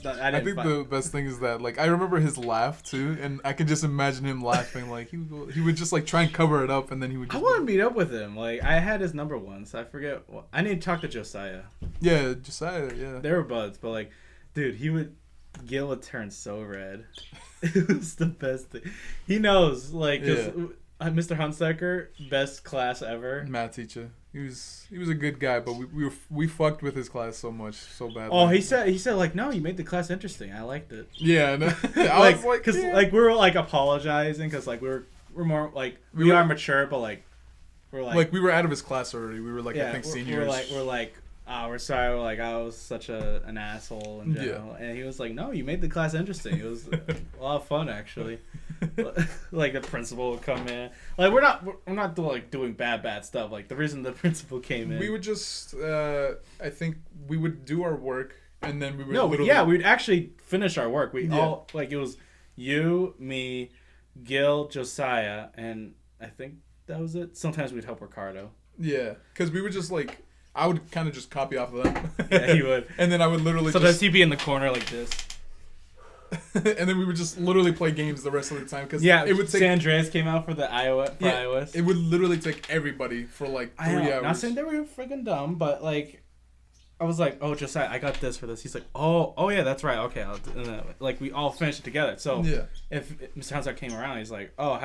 think the best thing is that like I remember his laugh too, and I could just imagine him laughing. Like he would just like try and cover it up, and then he would. Just, I want to meet up with him. Like I had his number once. I forget. I need to talk to Josiah. Yeah, Josiah. Yeah, they were buds, but like, dude, Gil would turn so red. It was the best thing. He knows, like, Mr. Hunsaker, best class ever. Math teacher. He was a good guy, but we fucked with his class so much, so badly. Oh, he said like, no, you made the class interesting. I liked it. Yeah, no, I was like, because like we were like apologizing because like we're more like we are mature, but like we're we were out of his class already. We were like I think seniors. We're like we're sorry. We're like I was such an asshole in general, and he was like, no, you made the class interesting. It was a lot of fun actually. Like the principal would come in. Like we're not doing bad stuff. Like the reason the principal came in, we would just I think we would do our work and then we would we'd actually finish our work. We all like it was you, me, Gil, Josiah, and I think that was it. Sometimes we'd help Ricardo. Yeah, because we would just like I would kind of just copy off of them. Yeah, he would. And then I would literally sometimes he'd be in the corner like this. And then we would just literally play games the rest of the time because it would take. San Andreas came out for the iOS. It would literally take everybody for like 3 hours. Not saying they were freaking dumb, but like, I was like, "Oh, Josiah, I got this for this." He's like, "Oh yeah, that's right. Okay." And then, like we all finished it together. So if Mr. Hanser came around, he's like, "Oh,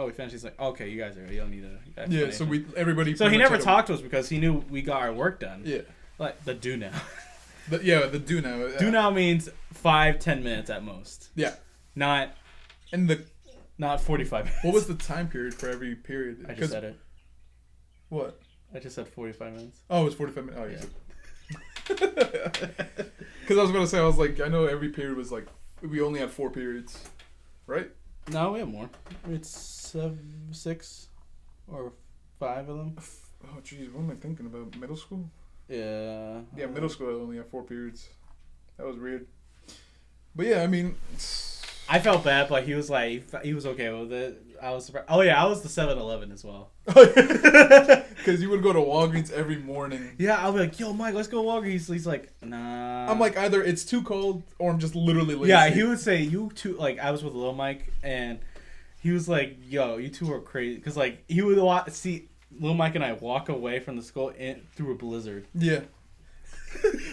we finished." He's like, "Okay, you guys are. You don't need to." Yeah. So everybody. So he never talked to us because he knew we got our work done. Yeah. Like the do now. The do now. Do now means 5-10 minutes at most. Yeah. Not 45 minutes. What was the time period for every period? I just said it. What? I just said 45 minutes. Oh, it was 45 minutes. Oh, yeah. Because I was going to say, I was like, I know every period was like, we only had 4 periods, right? No, we have more. It's 6 or 5 of them. Oh, jeez, what am I thinking about? Middle school? Yeah. Yeah, middle school I only had 4 periods. That was weird. But yeah, I mean... I felt bad, but he was like, he was okay with it. I was surprised. Oh yeah, I was the 7-Eleven as well. Because you would go to Walgreens every morning. Yeah, I'll be like, yo, Mike, let's go to Walgreens. He's like, nah. I'm like, either it's too cold or I'm just literally lazy. Yeah, he would say, you two, like, I was with Lil Mike, and he was like, yo, you two are crazy. Because, like, he would see Lil Mike and I walk away from the school through a blizzard. Yeah.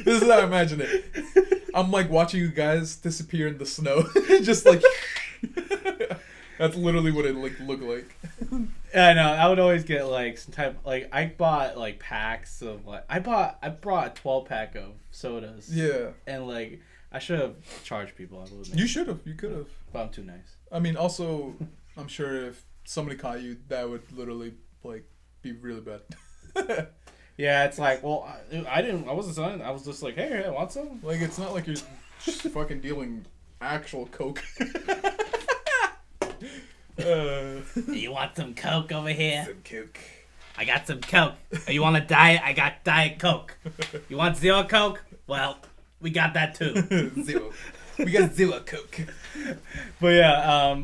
This is how I imagine it. I'm like watching you guys disappear in the snow. Just like that's literally what it like looked like. Yeah, I know. I would always get like some type like I bought like packs of like I brought a 12-pack of sodas. Yeah. And like I should have charged people. I believe. You should have. You could have. But I'm too nice. I mean, also, I'm sure if somebody caught you, that would literally like be really bad. Yeah, it's like, well, I wasn't selling. I was just like, hey, want some? Like, it's not like you're just fucking dealing actual coke. You want some coke over here? Some coke. I got some coke. Oh, you want a diet? I got diet coke. You want zero coke? Well, we got that too. Zero. We got zero coke. But yeah,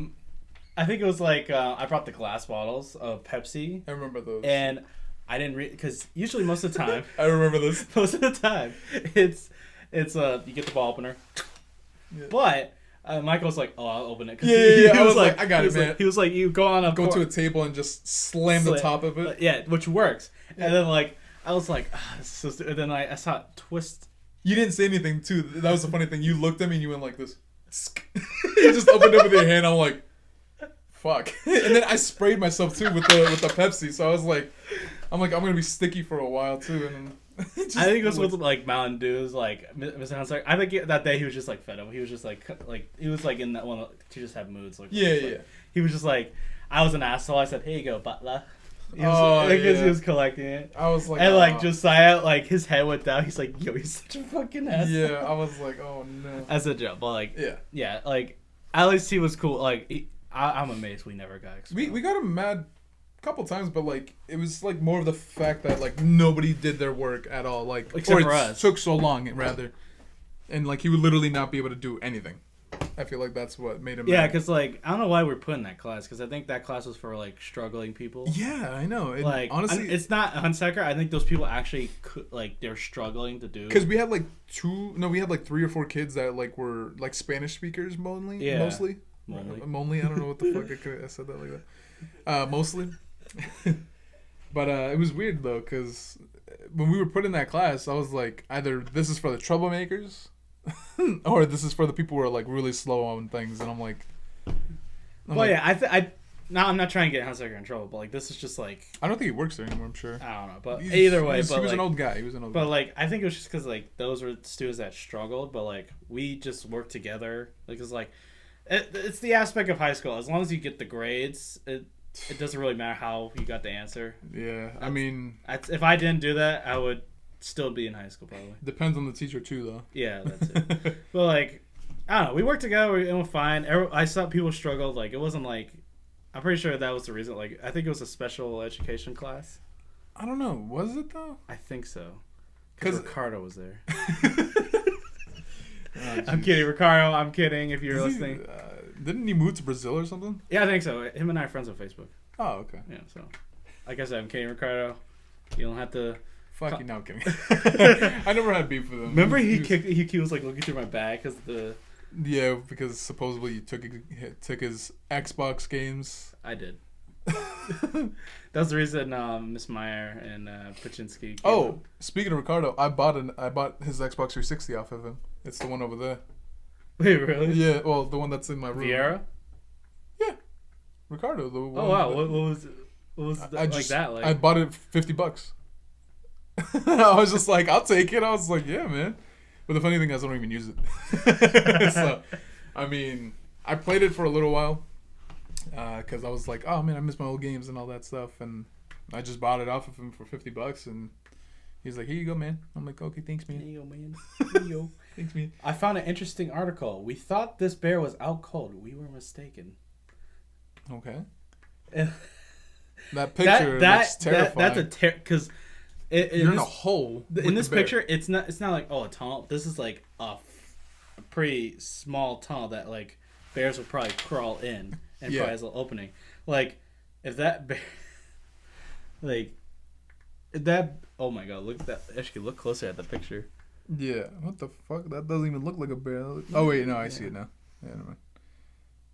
I think it was like I brought the glass bottles of Pepsi. I remember those. And I didn't because usually most of the time I remember this. Most of the time it's you get the ball opener, but Michael's like, oh, I'll open it. Yeah. I was like, I got it, man. He was like, you go to a table and just slam the top of it. Yeah, which works. Yeah. And then like I was like, this is so stupid. And then I saw it twist. You didn't say anything too. That was the funny thing. You looked at me and you went like this. You just opened it with your hand. I'm like, fuck. And then I sprayed myself too with the Pepsi. So I was like, I'm gonna be sticky for a while too. And then I think it was with like Mountain Dew. It was like Mr. Hunsaker. I think that day he was just like fed up. He was just like he was like in that one to just have moods. Like yeah. He was just like, I was an asshole. I said, "Here you go, butler." Because he was collecting it. I was like, and like Josiah, like his head went down. He's like, "Yo, he's such a fucking asshole." Yeah, I was like, "Oh no." As a joke, but like, yeah, like at least he was cool. Like, I'm amazed we never got expelled. We got him mad a couple times, but like it was like more of the fact that like nobody did their work at all, like except for us. Took so long, rather, and like he would literally not be able to do anything. I feel like that's what made him. Yeah, because like I don't know why we're put in that class, because I think that class was for like struggling people. Yeah, I know. And like honestly, it's not Hunsaker. I think those people actually they're struggling to do. Because we had like 3 or 4 kids that like were like Spanish speakers mostly. Yeah. Mostly. I don't know what the fuck I said that like that. Mostly. But it was weird though, because when we were put in that class, I was like, either this is for the troublemakers. Or this is for the people who are like really slow on things, and I'm like, I'm not trying to get Hunsaker in trouble, but like this is just like I don't think he works there anymore. I'm sure. I don't know, but either way, he was an old guy. But like I think it was just because like those were students that struggled, but like we just worked together. Like it's like it's the aspect of high school. As long as you get the grades, it doesn't really matter how you got the answer. Yeah, I mean, if I didn't do that, I would still be in high school probably. Depends on the teacher too, though. Yeah, that's it. But like, I don't know. We worked together. It was fine. I saw people struggled. Like it wasn't like, I'm pretty sure that was the reason. Like I think it was a special education class. I don't know. Was it though? I think so. Because Ricardo was there. I'm kidding, Ricardo. I'm kidding. If you're listening. Didn't he move to Brazil or something? Yeah, I think so. Him and I are friends on Facebook. Oh, okay. Yeah. So, like I said, I'm kidding, Ricardo. You don't have to. Fuck you, no, I'm kidding. I never had beef with him. Remember he was like looking through my bag because supposedly you took his Xbox games. I did. That's the reason Miss Meyer and Paczynski. Speaking of Ricardo, I bought his Xbox 360 off of him. It's the one over there. Wait, really? Yeah, well, the one that's in my room. Vieira? Yeah, Ricardo. The one. Oh wow, what was that like? I bought it $50. I was just like, I'll take it. I was like, yeah, man. But the funny thing is, I don't even use it. So, I mean, I played it for a little while because I was like, oh man, I miss my old games and all that stuff, and I just bought it off of him for $50, and he's like, here you go, man. I'm like, okay, thanks, man. Here you go, man. Here you go. Thanks, man. I found an interesting article. We thought this bear was out cold. We were mistaken. Okay. That picture looks terrifying. That's because. You're in a hole. In this picture, it's not like a tunnel. This is like a pretty small tunnel that like bears will probably crawl in and probably has a little opening. Like if that bear, oh my god, look at that. Actually, look closer at the picture. Yeah, what the fuck? That doesn't even look like a bear. Oh wait, no, I see it now. Yeah, never mind.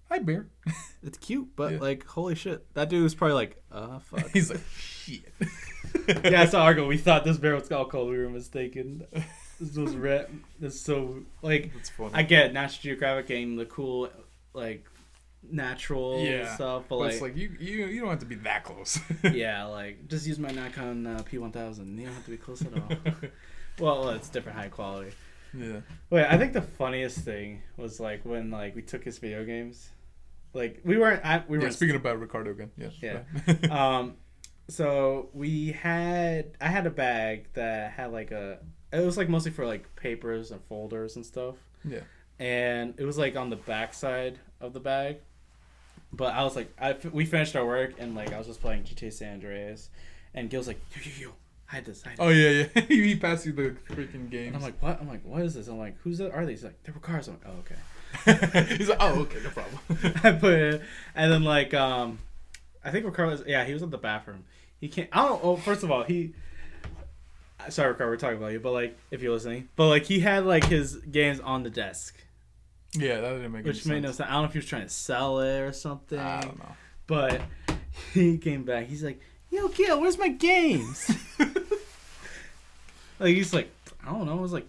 Hi, bear. It's cute, but like, holy shit, that dude was probably like, fuck. He's like, shit. Yeah, I saw Argo. We thought this bear was alcohol. We were mistaken. This was red. That's so like. That's funny. I get National Geographic getting the cool like natural stuff, but like it's like you don't have to be that close. Yeah, like just use my Nikon P1000. You don't have to be close at all. Well, it's different high quality. Yeah. Wait, I think the funniest thing was like when like we took his video games. Like we weren't. Speaking about Ricardo again. Yes. Yeah. So I had a bag that had like it was like mostly for like papers and folders and stuff. Yeah. And it was like on the back side of the bag. But I was like, we finished our work and like I was just playing GTA San Andreas, and Gil's like, yo, hide this. Oh yeah. He passed you the freaking games. And I'm like, what? I'm like, what is this? I'm like, who's that? Are these? He's like, they're cars. I'm like, oh okay. He's like, oh okay, no problem. I put it, and then like I think Ricardo he was at the bathroom. He can't. I don't know. Oh, first of all, sorry, Ricardo, we're talking about you, but like, if you're listening, but like, he had like his games on the desk. Yeah, that didn't make any sense. Which made no sense. I don't know if he was trying to sell it or something. I don't know. But he came back. He's like, yo, Gil, where's my games? Like, he's like, I don't know. I was like,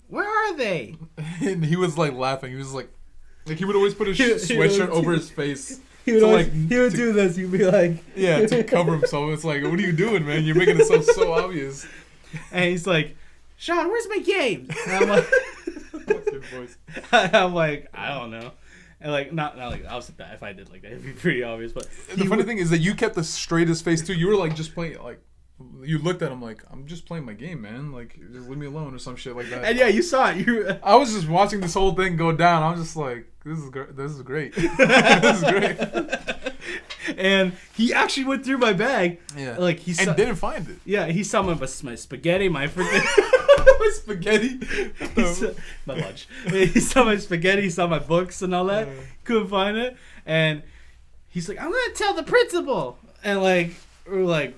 where are they? And he was like laughing. He was like he would always put his sweatshirt over his face. He would do this. You'd be like, yeah, to cover himself. It's like, what are you doing, man? You're making it so obvious. And he's like, Sean, where's my game? And I'm like, I don't know. And like, not like, obviously, if I did like that, it'd be pretty obvious. But the funny thing is that you kept the straightest face too. You were like just playing, like, you looked at him like, I'm just playing my game, man. Like, just leave me alone or some shit like that. And yeah, you saw it. I was just watching this whole thing go down. I was just like, this is great. This is great. And he actually went through my bag. Yeah. Like and didn't find it. Yeah, he saw my spaghetti, my freaking my spaghetti. My lunch. He saw my spaghetti, he saw my books and all that. Couldn't find it. And he's like, I'm gonna tell the principal. And like we're like,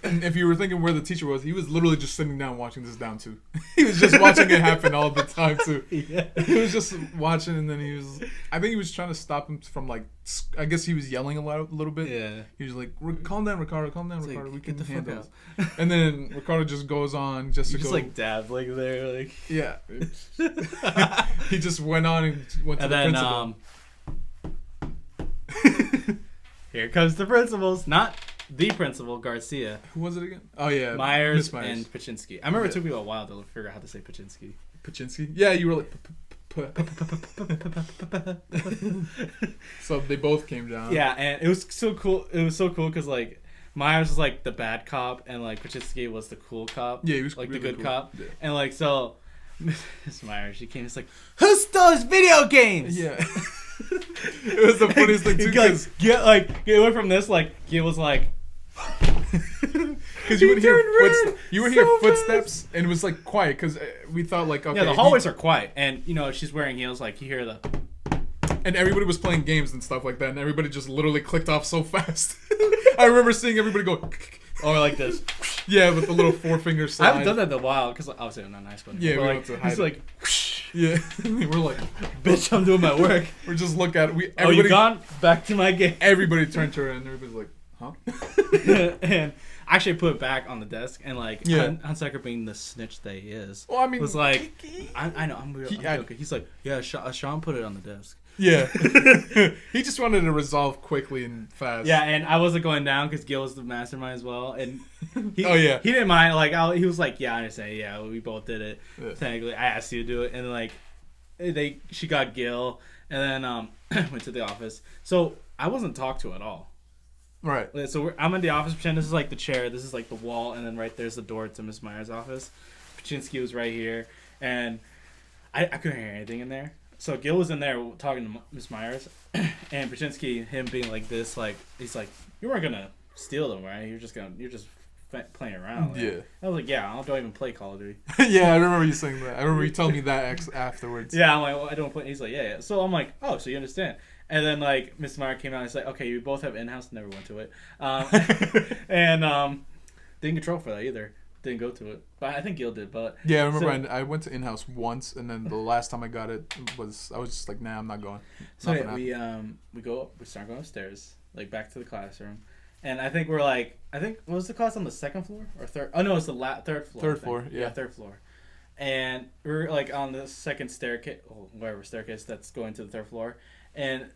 and if you were thinking where the teacher was, he was literally just sitting down watching this down too. He was just watching it happen all the time too. Yeah. He was just watching, and then I think he was trying to stop him from like, I guess he was yelling a little bit. Yeah. He was like, calm down, Ricardo, calm down, Ricardo. Like, we can handle it. And then Ricardo just goes on just to just go. like dabbed like there, like. Yeah. He just went on and went to the principal. Here comes the principals, not the principal, Garcia. Who was it again? Oh yeah, Myers and Paczynski. I remember it took me a while to figure out how to say Paczynski. Paczynski? Yeah, you were like. So they both came down. Yeah, and it was so cool. It was so cool because like Myers was like the bad cop, and like Paczynski was the cool cop. Yeah, he was like really the good cool. cop. Yeah. And like so, Miss Myers, she came. It's like, who stole his video games? Yeah. It was the funniest thing too. Because it went from this like it was like. Because you would hear footsteps, and it was like quiet because we thought like, okay, yeah, the hallways are quiet, and you know she's wearing heels, like you hear the, and everybody was playing games and stuff like that, and everybody just literally clicked off so fast. I remember seeing everybody go, or like this, yeah, with the little forefinger slide. I haven't done that in a while because obviously I'm not nice, but yeah, we like, want to hide. It's like, yeah, we're like, bitch, I'm doing my work. We're just look at it. Oh, you gone? Back to my game. Everybody turned to her, and everybody's like, huh? And I actually put it back on the desk, and like Hunsaker being the snitch that he is, well, I mean, was like, I know, I'm joking. He's like, yeah, Sean put it on the desk. Yeah. He just wanted to resolve quickly and fast. Yeah, and I wasn't going down because Gil was the mastermind as well, and he didn't mind. Like he was like, yeah, I understand. Yeah, we both did it. Yeah. Technically, I asked you to do it, and like she got Gil, and then went to the office. So I wasn't talked to at all. Right. So I'm in the office. Pretend this is like the chair. This is like the wall, and then right there's the door to Miss Myers' office. Paczynski was right here, and I couldn't hear anything in there. So Gil was in there talking to Miss Myers, and Paczynski, him being like this, like he's like, you weren't gonna steal them, right? You're just playing around. Like. Yeah. I was like, yeah, I don't even play Call of Duty. Yeah, I remember you saying that. I remember you telling me that afterwards. Yeah, I'm like, well, I don't play. He's like, yeah. So I'm like, oh, so you understand? And then like Miss Myers came out and he's like, okay, you both have in-house. Never went to it, and didn't control for that either. Didn't go to it, but I think Gil did. But yeah, I remember I went to in-house once, and then the last time I got it was I was just like, nah, I'm not going. So yeah, we go up, we start going upstairs, like back to the classroom, and I think we're like, what was the class on the second floor or third? Oh no, it's the third floor. Third floor, yeah, third floor, and we're like on the second staircase, whatever staircase that's going to the third floor, and.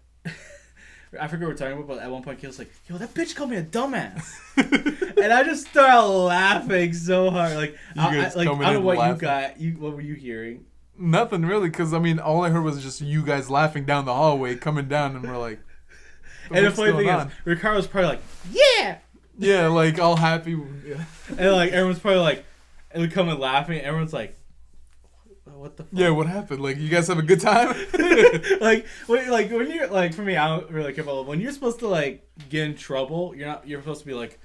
I forget what we're talking about, but at one point, Gil's like, yo, that bitch called me a dumbass. And I just started laughing so hard. Like, I don't know what laughing. You got. What were you hearing? Nothing really, because, I mean, all I heard was just you guys laughing down the hallway, coming down, and we're like, and the funny thing is, Ricardo's probably like, yeah! Yeah, like, all happy. Yeah. And, like, everyone's probably like, and we come in laughing, and everyone's like, what the fuck? Yeah, what happened? Like, you guys have a good time? like when you're like, for me, I don't really care about when you're supposed to like get in trouble. You're supposed to be like,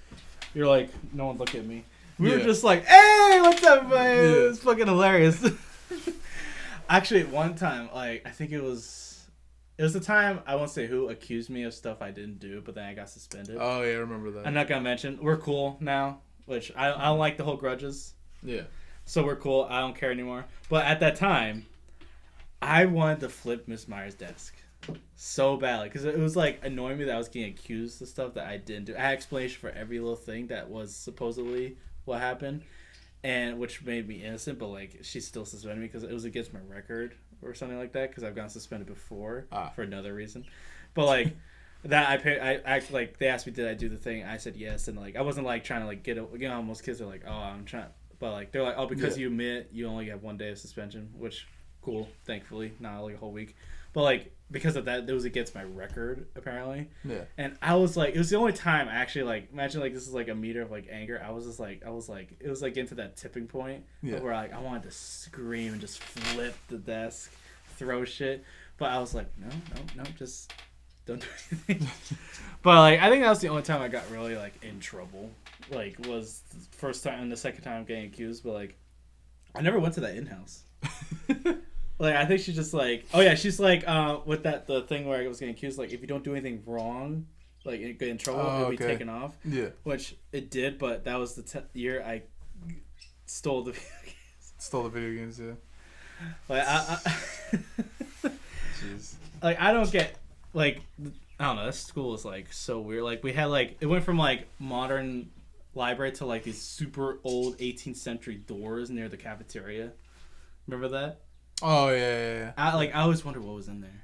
you're like, no one look at me. We were just like, hey, what's up, man? Yeah. It's fucking hilarious. Actually, one time, like I think it was the time, I won't say who, accused me of stuff I didn't do, but then I got suspended. Oh yeah, I remember that. I'm not gonna mention. We're cool now, which I don't like the whole grudges. Yeah. So we're cool. I don't care anymore. But at that time, I wanted to flip Miss Myers' desk so badly because it was like annoying me that I was getting accused of stuff that I didn't do. I had explanation for every little thing that was supposedly what happened, and which made me innocent. But like, she still suspended me because it was against my record or something like that. Because I've gotten suspended before for another reason. But like, That I actually like they asked me did I do the thing, I said yes, and like I wasn't like trying to like get most kids are like, oh, I'm trying, but like they're like, oh, because you admit you only have 1 day of suspension, which cool, thankfully not like a whole week, but like because of that it was against my record apparently. And I was like, it was the only time I actually like imagine like this is like a meter of like anger. I was like it was like into that tipping point where like I wanted to scream and just flip the desk, throw shit, but I was like no, just don't do anything. But like I think that was the only time I got really like in trouble, like was the first time and the second time getting accused. But like I never went to that in-house. Like I think she's just like, oh yeah, she's like with that the thing where I was getting accused, like if you don't do anything wrong, like you get in trouble, it'll be taken off. Yeah, which it did, but that was the year I stole the video games. Stole the video games, yeah. Like jeez. Like I don't get like I don't know. This school is like so weird. Like we had like it went from like modern library to like these super old 18th century doors near the cafeteria. Remember that? Oh yeah. I always wondered what was in there.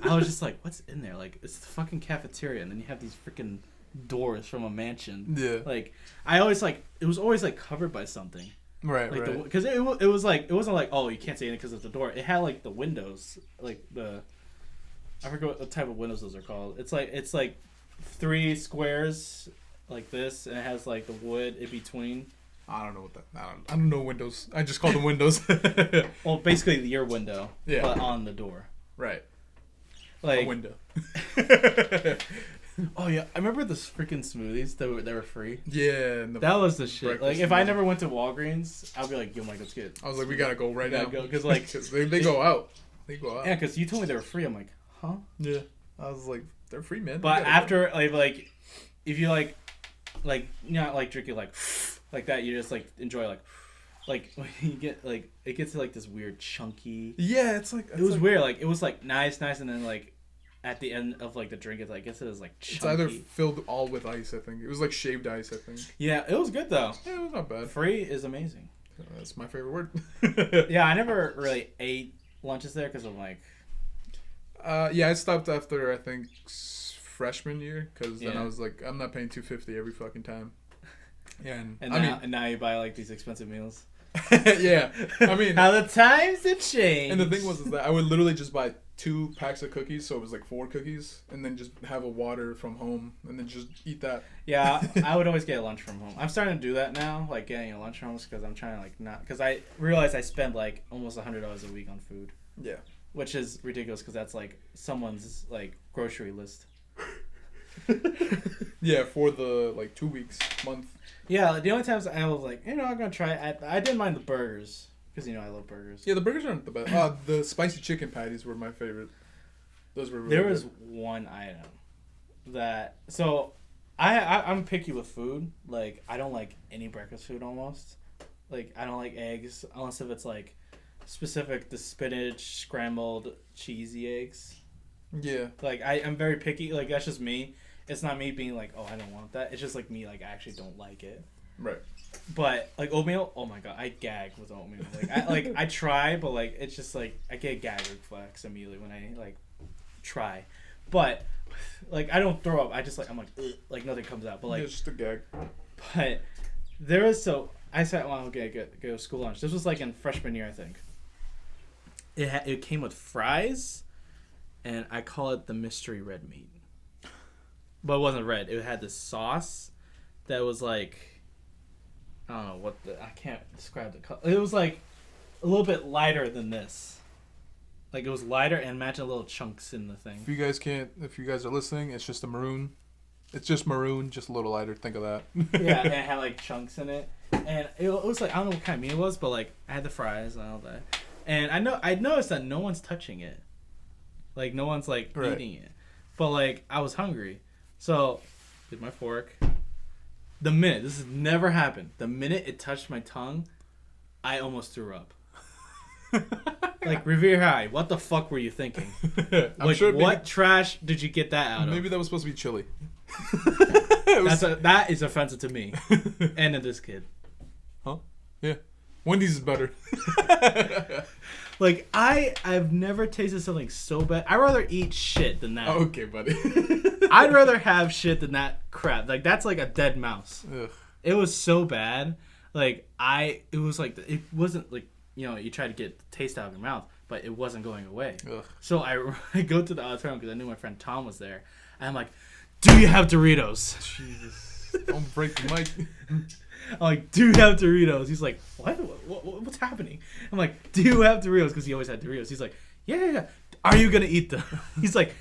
I was just like, what's in there? Like it's the fucking cafeteria, and then you have these freaking doors from a mansion. Yeah. Like I always like it was always like covered by something. Right. Like right. Because it was like it wasn't like, oh, you can't see anything because of the door. It had like the windows, like I forget what type of windows those are called. It's like 3 squares like this, and it has like the wood in between. I don't know what that. I don't know windows. I just call them windows. Well, basically your window, but on the door. Right. Like a window. Oh yeah, I remember the freaking smoothies that were free. Yeah, that was the shit. Like if I never went to Walgreens, I'd be like, yo, Mike, let's get. I was like, we gotta go right now because like they go out. They go out. Yeah, because you told me they were free. I'm like, huh? Yeah. I was like, they're free, man. But after like if you like you know like drinking like that, you just like enjoy like when you get like it gets to like this weird chunky. Yeah, it's like it was weird. Like it was like nice, and then like at the end of like the drink, it's like I guess it was like chunky. It's either filled all with ice. I think it was like shaved ice. I think. Yeah, it was good though. Yeah, it was not bad. Free is amazing. That's my favorite word. Yeah, I never really ate lunches there because I'm like. Yeah, I stopped after I think freshman year because then I was like, I'm not paying $250 every fucking time. Yeah, and now you buy like these expensive meals. Yeah, I mean how the times have changed. And the thing was is that I would literally just buy 2 packs of cookies, so it was like 4 cookies, and then just have a water from home, and then just eat that. Yeah, I would always get lunch from home. I'm starting to do that now, like getting a lunch from home, because I'm trying to like not because I realize I spend like almost $100 a week on food. Yeah. Which is ridiculous because that's like someone's like grocery list. Yeah, for the like 2 weeks, month. Yeah, the only times I was like, I'm gonna try it. I didn't mind the burgers because I love burgers. Yeah, the burgers aren't the best. The spicy chicken patties were my favorite. Those were really There was one item that I'm picky with food. Like I don't like any breakfast food almost. Like I don't like eggs unless if it's like specific the spinach scrambled cheesy eggs. Yeah. Like I'm very picky. Like that's just me. It's not me being like, oh, I don't want that. It's just like me, like I actually don't like it. Right. But like oatmeal, oh my god, I gag with oatmeal. Like I try, but like it's just like I get a gag reflex immediately when I like try. But like I don't throw up. I just I'm like ugh, like nothing comes out. But like it's just a gag. But there is I said, well, okay, go to school lunch. This was like in freshman year, I think. It came with fries, and I call it the mystery red meat. But it wasn't red. It had this sauce that was like, I don't know I can't describe the color. It was like a little bit lighter than this. Like it was lighter, and imagine little chunks in the thing. If you guys are listening, it's just a maroon. It's just maroon, just a little lighter. Think of that. Yeah, and it had like chunks in it, and it was like I don't know what kind of meat it was, but like I had the fries and all that, and I noticed that no one's touching it, like no one's like eating it, but like I was hungry, so did my fork. The minute this has never happened, the minute it touched my tongue, I almost threw up. Like Revere High, what the fuck were you thinking? Like sure what trash did you get that out of? Maybe that was supposed to be chili. That is offensive to me and to this kid. Huh? Yeah. Wendy's is better. Like I've never tasted something so bad. I'd rather eat shit than that. Okay, buddy. I'd rather have shit than that crap. Like that's like a dead mouse. Ugh. It was so bad. Like it was like it wasn't like you try to get the taste out of your mouth, but it wasn't going away. Ugh. So I go to the auditorium because I knew my friend Tom was there, and I'm like, "Do you have Doritos?" Jesus, don't break the mic. I'm like, "Do you have Doritos?" He's like, "What? What's happening?" I'm like, "Do you have Doritos?" Because he always had Doritos. He's like, "Yeah. Are you gonna eat them?" He's like,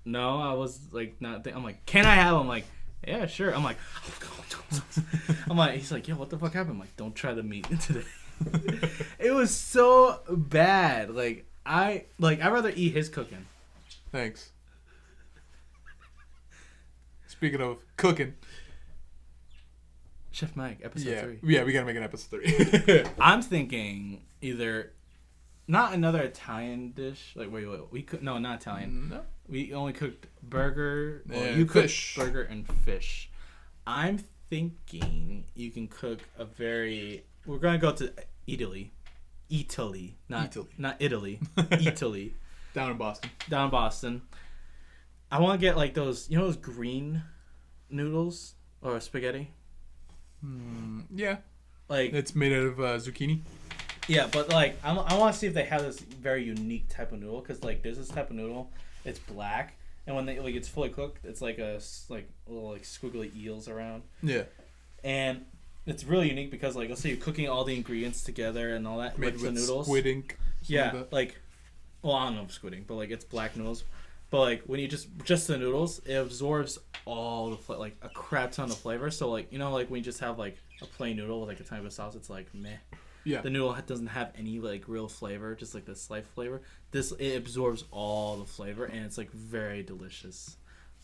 "No, I was like not." I'm like, "Can I have them?" I'm like, "Yeah, sure." I'm like, he's like, "Yo, what the fuck happened?" I'm like, "Don't try the meat today." It was so bad. Like I'd rather eat his cooking. Thanks. Speaking of cooking. Chef Mike, episode 3. Yeah, we gotta make an episode 3. I'm thinking either not another Italian dish. Like wait, we cook not Italian. No, we only cooked burger. You fish. Cooked burger and fish. I'm thinking you can cook a very. We're gonna go to Italy, not Italy, Italy. Down in Boston. I want to get like those green noodles or spaghetti. Yeah. Like it's made out of zucchini. Yeah, but like I want to see if they have this very unique type of noodle because like there's this type of noodle, it's black, and when it's fully cooked, it's like little like squiggly eels around. Yeah. And it's really unique because like let's say you're cooking all the ingredients together and all that made with the noodles. Squid ink. Yeah, like well I don't know if squid ink, but like it's black noodles. But like when you just the noodles, it absorbs all the like a crap ton of flavor. So like like when you just have like a plain noodle with like a tiny bit of sauce, it's like meh. Yeah. The noodle doesn't have any like real flavor, just like the slight flavor. It absorbs all the flavor and it's like very delicious.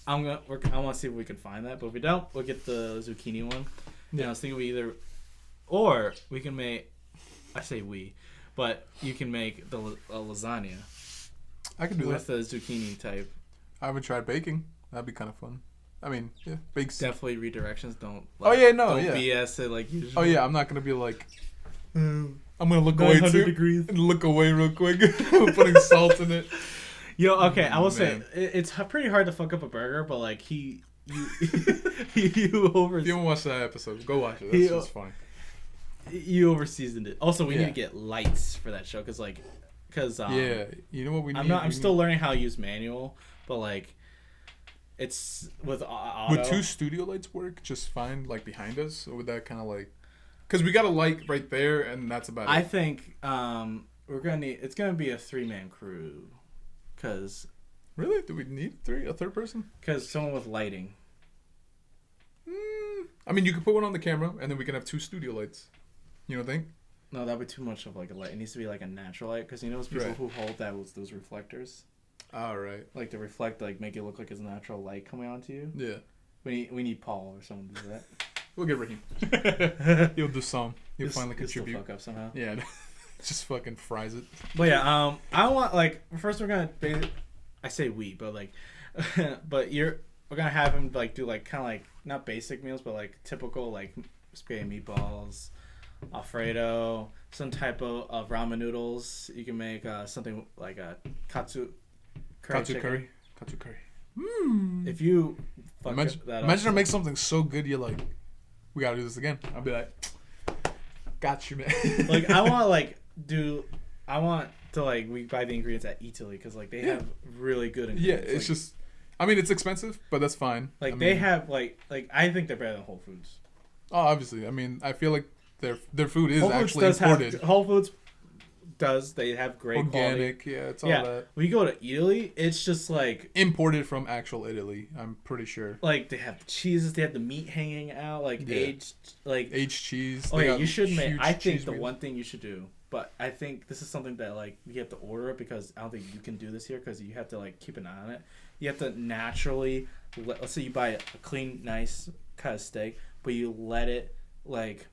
I want to see if we can find that, but if we don't, we'll get the zucchini one. Yeah. And I was thinking or we can make. I say we, but you can make a lasagna. I can do with the zucchini type. I haven't tried baking. That'd be kind of fun. I mean, yeah, bakes. Definitely read directions. Don't. Like, don't BS it like usually. Oh yeah, I'm not gonna be like. I'm gonna look away too. Degrees. And look away real quick. Putting salt in it. Yo, okay, I will say it's pretty hard to fuck up a burger, but like you If you haven't watched that episode, go watch it. That's just funny. You over seasoned it. Also, we need to get lights for that show because yeah, you know what we need. I'm still learning how to use manual, but like it's with auto. Would 2 studio lights work just fine, like behind us, or would that kind of like? Because we got a light right there, and that's about it. I think it's gonna be a 3-man crew. Cause really, do we need a third person? Because someone with lighting. I mean, you could put one on the camera, and then we can have 2 studio lights. You don't think? No, that'd be too much of like a light. It needs to be like a natural light, because those people who hold those reflectors. All right. Like to reflect, like make it look like it's a natural light coming onto you. Yeah. We need Paul or someone to do that. We'll get Raheem. He'll do some. He'll finally contribute. Fuck up somehow. Yeah. Just fucking fries it. But yeah, I want like first we're gonna. I say we, but like, but we're gonna have him like do like kind of like not basic meals, but like typical like spaghetti meatballs, Alfredo, some type of ramen noodles. You can make something like a katsu curry. If you imagine I make something so good, you're like, we gotta do this again. I'll be like, got you, man. Like I want to like we buy the ingredients at Italy because like they have really good ingredients. Yeah, it's just, I mean, it's expensive, but that's fine. Like they have like I think they're better than Whole Foods. Oh, obviously. I mean, I feel like their food is actually imported. Whole Foods does. They have great organic quality. Yeah, it's all that. When you go to Italy, it's just like imported from actual Italy, I'm pretty sure. Like they have the cheeses, they have the meat hanging out, like aged cheese. Oh yeah, you should make. I think the one thing you should do, but I think this is something that like you have to order it because I don't think you can do this here because you have to like keep an eye on it. You have to naturally let's say you buy a clean, nice cut of steak, but you let it like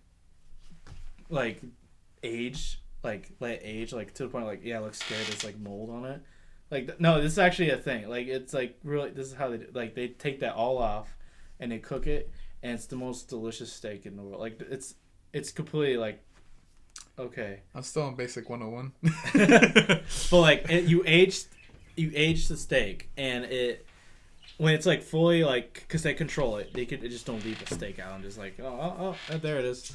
age. Like let it age like to the point like it looks good. There's like mold on it. Like no, this is actually a thing. Like it's like really this is how they do. Like they take that all off and they cook it and it's the most delicious steak in the world. Like it's completely like Okay. I'm still on basic 101. But like you age the steak, and when it's like fully like, because they control it, they just don't leave the steak out and just like oh there it is.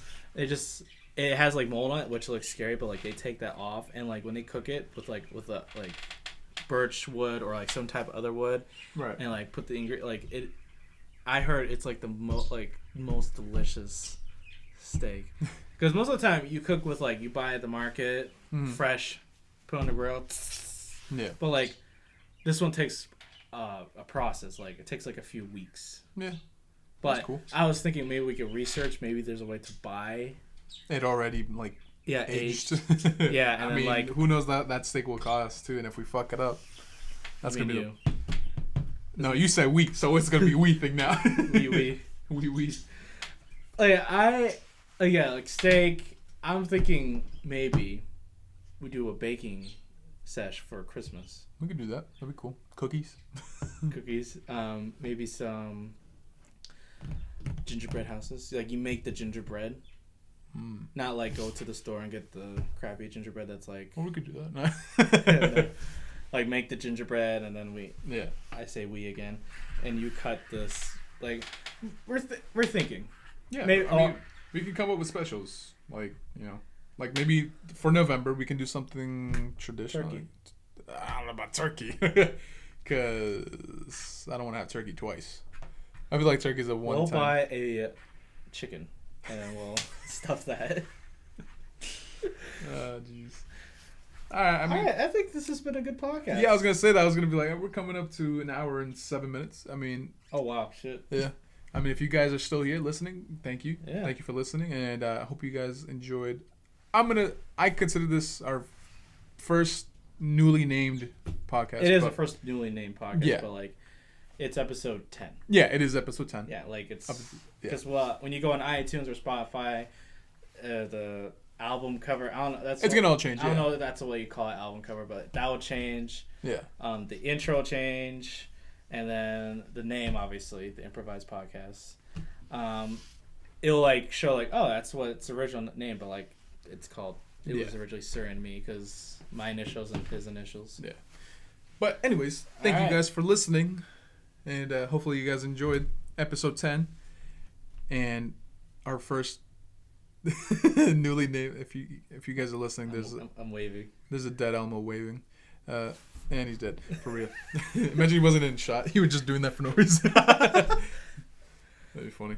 It has like mold on it, which looks scary, but like they take that off, and like when they cook it with a like birch wood or like some type of other wood, right? And like put the ingredient like it. I heard it's like the most delicious steak, because most of the time you cook with like you buy at the market, fresh, put on the grill, yeah. But like this one takes a process, like it takes like a few weeks. Yeah, but that's cool. I was thinking maybe we could research. Maybe there's a way to buy it already like aged. Yeah, and I mean, like who knows that steak will cost too, and if we fuck it up, that's gonna be. No, you said we, so it's gonna be we thing now. we. Like steak. I'm thinking maybe we do a baking sesh for Christmas. We could do that. That'd be cool. Cookies. Maybe some gingerbread houses. Like you make the gingerbread. Not like go to the store and get the crappy gingerbread that's like. Well, we could do that. No. Like make the gingerbread, and then I say we again, and you cut this. Like we're thinking. Yeah, maybe I mean, we could come up with specials, like like maybe for November we can do something traditional. Turkey. I don't know about turkey, because I don't want to have turkey twice. I feel like turkey's a one. We'll buy a chicken, and then we'll stuff that. Jeez. All right, I think this has been a good podcast. Yeah, I was gonna say that. I was gonna be like, we're coming up to an hour and 7 minutes. I mean, oh wow, shit. Yeah, I mean, if you guys are still here listening, thank you. Yeah. Thank you for listening, and I hope you guys enjoyed. I consider this our first newly named podcast. It is the first newly named podcast, yeah. But like, it's episode 10. Yeah, it is episode 10. Yeah, like it's because when you go on iTunes or Spotify, the album cover, I don't know. It's gonna all change. I don't know if that's the way you call it, album cover, but that will change. Yeah. The intro will change, and then the name, obviously, the Improvise podcast. It'll like show like, oh, that's what its original name, but like it's called. It was originally Sir and Me because my initials and his initials. Yeah. But anyways, thank you guys for listening, and hopefully you guys enjoyed episode 10 and our first newly named. If you guys are listening, I'm waving. There's a dead Elmo waving, and he's dead for real. Imagine he wasn't in shot. He was just doing that for no reason. That'd be funny.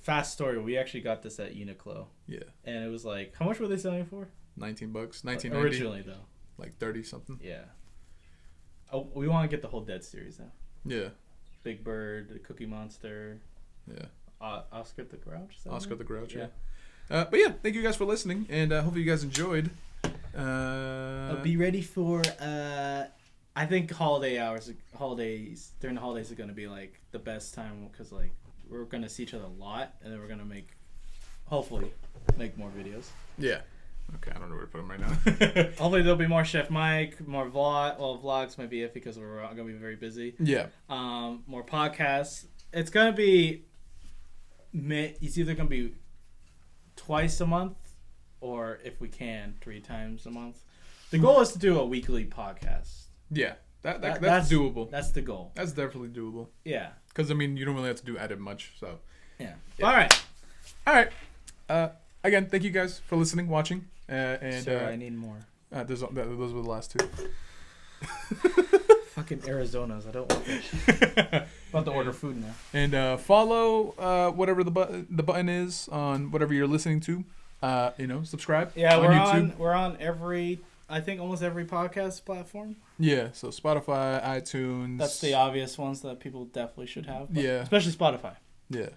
Fast story. We actually got this at Uniqlo. Yeah. And it was like, how much were they selling it for? $19. $19.90. Originally though. Like 30 something. Yeah. Oh, we want to get the whole Dead series now. Yeah. Big Bird, Cookie Monster. Yeah. Oscar the Grouch. Oscar the Grouch. Yeah. But yeah, thank you guys for listening, and hopefully you guys enjoyed. Be ready for. I think holidays during the holidays are gonna be like the best time because like we're gonna see each other a lot, and then we're gonna hopefully make more videos. Yeah. Okay, I don't know where to put them right now. Hopefully there'll be more Chef Mike, more vlog. Well, vlogs might be iffy because we're gonna be very busy. Yeah. More podcasts. It's gonna be. It's either gonna be twice a month, or if we can, 3 times a month. The goal is to do a weekly podcast. Yeah, that's doable. That's the goal. That's definitely doable. Yeah. Because I mean, you don't really have to do edit much, so. Yeah. All right. Again, thank you guys for listening, watching, and. Sorry, I need more. Those were the last 2. Fucking Arizonas, I don't want that. About to order food now. And follow whatever the button is on whatever you're listening to. Subscribe. Yeah, on YouTube. We're on almost every podcast platform. Yeah, so Spotify, iTunes. That's the obvious ones that people definitely should have. Yeah. Especially Spotify. Yeah.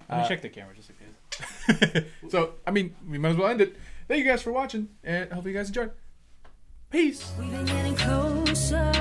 Let me check the camera just in case. So, I mean, we might as well end it. Thank you guys for watching, and I hope you guys enjoyed. Peace. We've been getting closer.